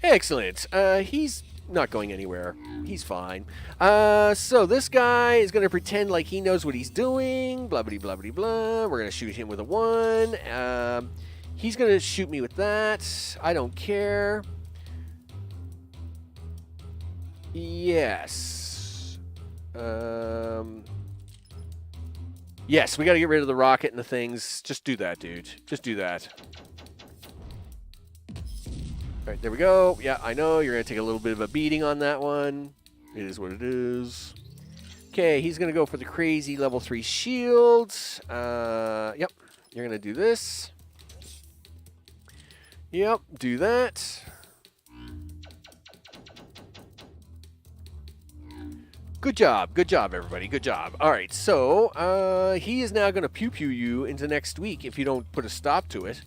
Excellent. He's not going anywhere. He's fine. So this guy is going to pretend like he knows what he's doing. Blah, blah, blah, blah, blah. We're going to shoot him with a 1. He's going to shoot me with that. I don't care. Yes. Yes, we got to get rid of the rocket and the things. Just do that, dude. Just do that. All right, there we go. Yeah, I know. You're going to take a little bit of a beating on that one. It is what it is. Okay, he's going to go for the crazy level 3 shields. Yep. You're going to do this. Yep, do that. Good job, everybody. Good job. All right, so he is now going to pew-pew you into next week if you don't put a stop to it.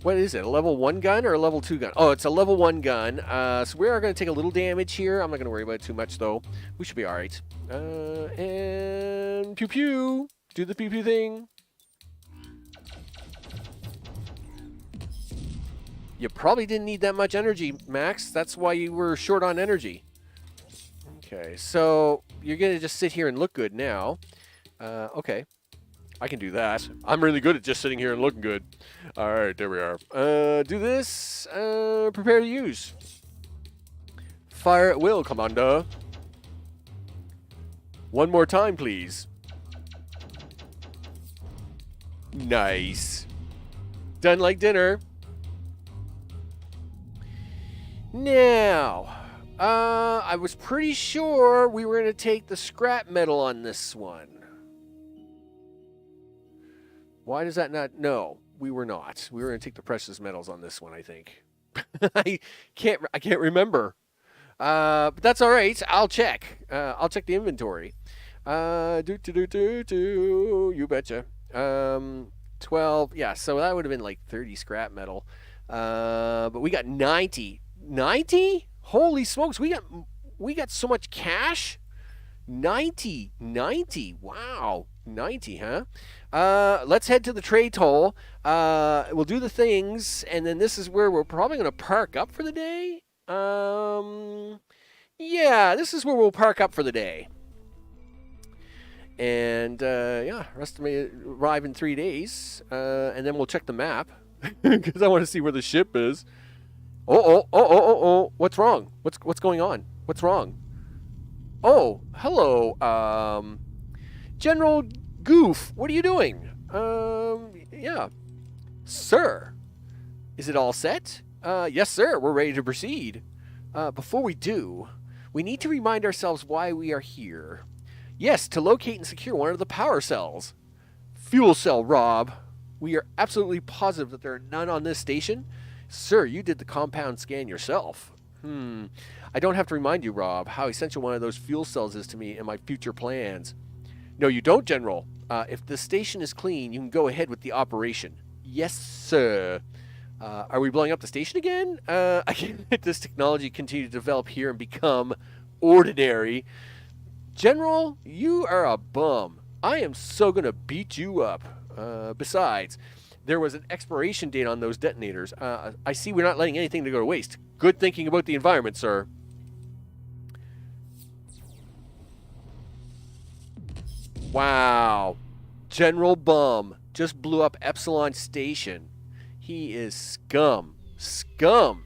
What is it, a level 1 gun or a level 2 gun? Oh, it's a level 1 gun. So we are going to take a little damage here. I'm not going to worry about it too much, though. We should be all right. And pew-pew. Do the pew-pew thing. You probably didn't need that much energy, Max. That's why you were short on energy. Okay, so you're going to just sit here and look good now. Okay. I can do that. I'm really good at just sitting here and looking good. All right, there we are. Do this. Prepare to use. Fire at will, Commander. One more time, please. Nice. Done like dinner. Now, I was pretty sure we were going to take the scrap metal on this one. Why does that not? No, we were not. We were going to take the precious metals on this one, I think. I can't remember. But that's all right. I'll check. I'll check the inventory. You betcha. 12. Yeah, so that would have been like 30 scrap metal. But we got 90. 90? Holy smokes, we got so much cash. 90. Wow. 90, huh? Let's head to the trade toll. We'll do the things, and then this is where we're probably going to park up for the day. Yeah, this is where we'll park up for the day. And, yeah, rest may arrive in 3 days. And then we'll check the map, because I want to see where the ship is. Oh. What's wrong? What's going on? What's wrong? Oh, hello, General Goof. What are you doing? Yeah. Sir, is it all set? Yes, sir. We're ready to proceed. Before we do, we need to remind ourselves why we are here. Yes, to locate and secure one of the power cells. Fuel cell, Rob. We are absolutely positive that there are none on this station. Sir, you did the compound scan yourself. I don't have to remind you, Rob, how essential one of those fuel cells is to me and my future plans. No, you don't, General. If the station is clean, you can go ahead with the operation. Yes, sir. Are we blowing up the station again? I can't let this technology continue to develop here and become ordinary. General, you are a bum. I am so going to beat you up. Besides, there was an expiration date on those detonators. I see we're not letting anything to go to waste. Good thinking about the environment, sir. Wow. General Bum just blew up Epsilon Station. He is scum. Scum.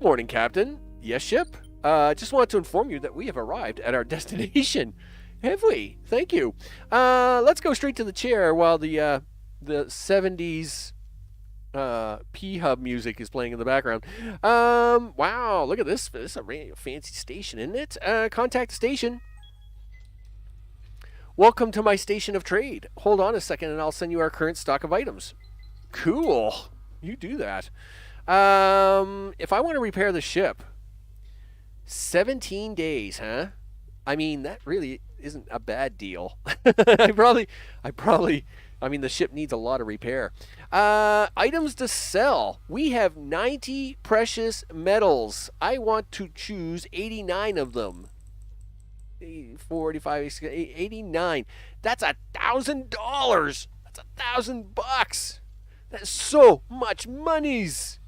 Morning, Captain. Yes, ship? Just wanted to inform you that we have arrived at our destination. Have we? Thank you. Let's go straight to the chair while the 70s P-Hub music is playing in the background. Wow, look at this. This is a really fancy station, isn't it? Contact the station. Welcome to my station of trade. Hold on a second and I'll send you our current stock of items. Cool. You do that. If I want to repair the ship, 17 days, huh? I mean, that really isn't a bad deal. I mean, the ship needs a lot of repair. Items to sell. We have 90 precious metals. I want to choose 89 of them. 45, 89. That's $1,000. That's $1,000. That's so much monies.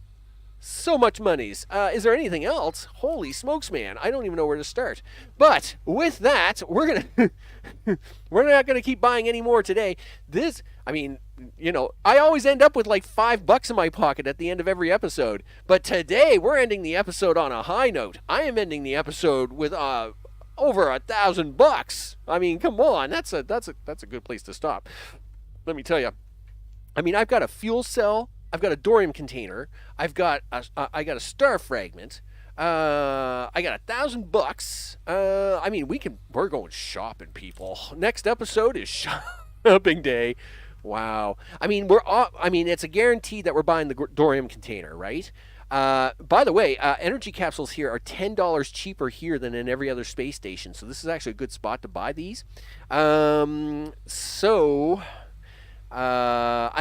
So much monies. Is there anything else? Holy smokes, man! I don't even know where to start. But with that, we're not gonna keep buying any more today. I mean, you know, I always end up with like $5 in my pocket at the end of every episode. But today, we're ending the episode on a high note. I am ending the episode with over $1,000. I mean, come on, that's a good place to stop. Let me tell you. I mean, I've got a fuel cell. I've got a Dorium container. I got a star fragment. I got $1,000. I mean, we're going shopping, people. Next episode is shopping day. Wow. I mean, it's a guarantee that we're buying the Dorium container, right? By the way, energy capsules here are $10 cheaper here than in every other space station. So this is actually a good spot to buy these. I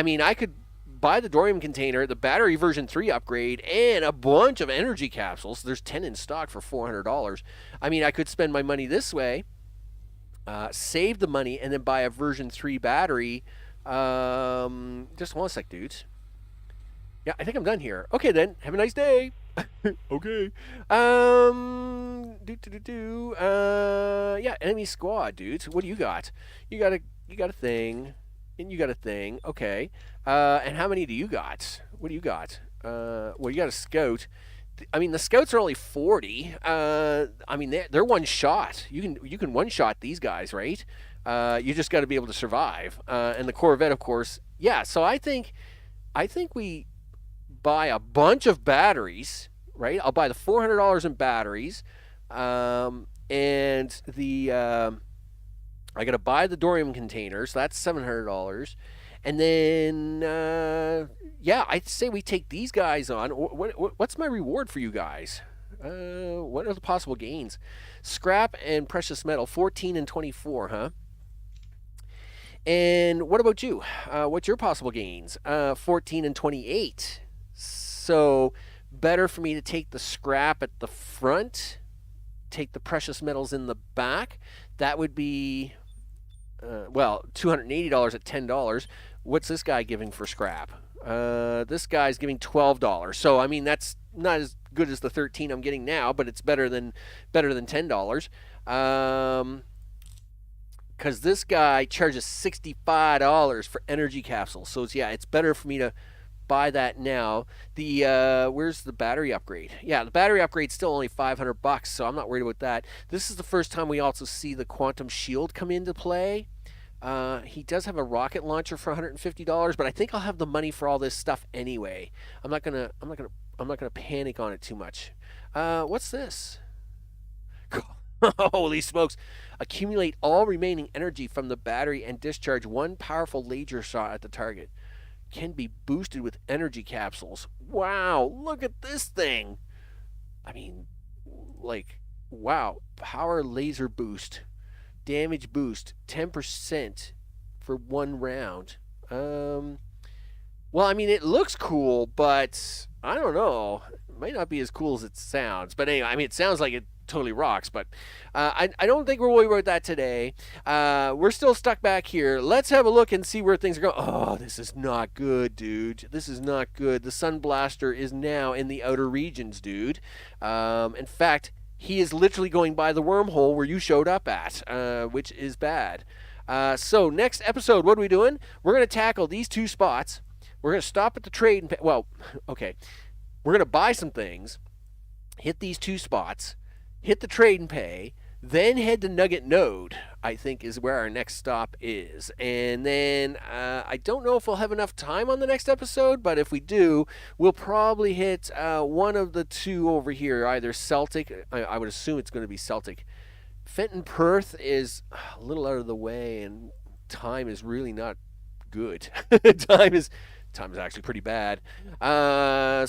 mean, I could buy the Dorium container, the battery version 3 upgrade, and a bunch of energy capsules. There's 10 in stock for $400. I mean, I could spend my money this way, save the money, and then buy a version 3 battery. Just one sec, dudes. Yeah, I think I'm done here. Okay, then. Have a nice day. Okay. Yeah, enemy squad, dudes. What do you got? You got a thing. And you got a thing. Okay. And how many do you got? What do you got? Well, you got a scout. I mean, the scouts are only 40. I mean, they're one shot. You can one shot these guys, right? You just got to be able to survive. And the Corvette, of course. Yeah. So I think we buy a bunch of batteries, right? I'll buy the $400 in batteries, and the. I got to buy the Dorium container, so that's $700. And then, yeah, I'd say we take these guys on. What's my reward for you guys? What are the possible gains? Scrap and precious metal, 14 and 24, huh? And what about you? What's your possible gains? 14 and 28. So better for me to take the scrap at the front, take the precious metals in the back. That would be... well, $280 at $10. What's this guy giving for scrap? This guy's giving $12. So I mean, that's not as good as the 13 I'm getting now, but it's better than $10. Because this guy charges $65 for energy capsules. So it's better for me to buy that now. The where's the battery upgrade? Yeah, the battery upgrade's still only $500, so I'm not worried about that. This is the first time we also see the quantum shield come into play. He does have a rocket launcher for $150, but I think I'll have the money for all this stuff anyway. I'm not gonna panic on it too much. What's this? Holy smokes! Accumulate all remaining energy from the battery and discharge one powerful laser shot at the target. Can be boosted with energy capsules. Wow, look at this thing. I mean, like, wow. Power laser boost. Damage boost. 10% for one round. Well, I mean, it looks cool, but I don't know. It might not be as cool as it sounds. But anyway, I mean, it sounds like totally rocks. But I don't think we'll worry about that today. We're still stuck back here. Let's have a look and see where things are going. Oh, this is not good, dude. This is not good. The Sun Blaster is now in the outer regions, dude. In fact, he is literally going by the wormhole where you showed up at, which is bad. So next episode, what are we doing? We're going to tackle these two spots. We're going to stop at the trade and pay. Well, okay. We're going to buy some things, hit these two spots, hit the trade and pay, then head to Nugget Node, I think is where our next stop is. And then I don't know if we'll have enough time on the next episode, but if we do, we'll probably hit one of the two over here, either Celtic. I would assume it's going to be Celtic. Fenton Perth is a little out of the way, and time is really not good. Time is actually pretty bad. I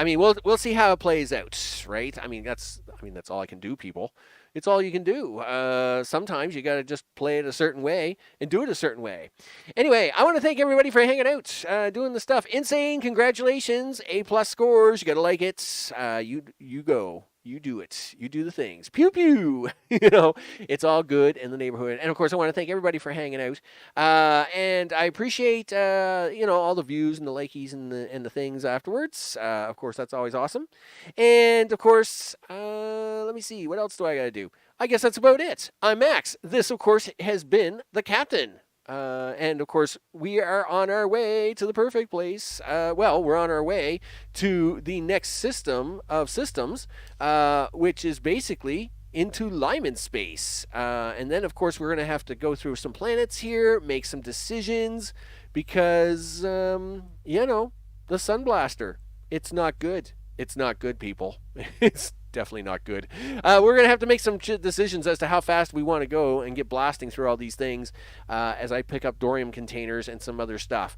mean, we'll see how it plays out, right? I mean, that's all I can do, people. It's all you can do. Sometimes you got to just play it a certain way and do it a certain way. Anyway, I want to thank everybody for hanging out, doing the stuff. Insane, congratulations. A+ scores. You got to like it. You go. You do it. You do the things. Pew pew. It's all good in the neighborhood. And of course, I want to thank everybody for hanging out. And I appreciate all the views and the likies and the things afterwards. Of course, that's always awesome. And of course, let me see. What else do I got to do? I guess that's about it. I'm Max. This, of course, has been the Captain. And of course, we are on our way to the perfect place. We're on our way to the next system of systems, which is basically into Lyman space. And then, of course, we're going to have to go through some planets here, make some decisions, because, the Sun Blaster, it's not good. It's not good, people. It's definitely not good. We're going to have to make some decisions as to how fast we want to go and get blasting through all these things as I pick up Dorium containers and some other stuff.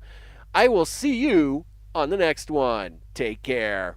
I will see you on the next one. Take care.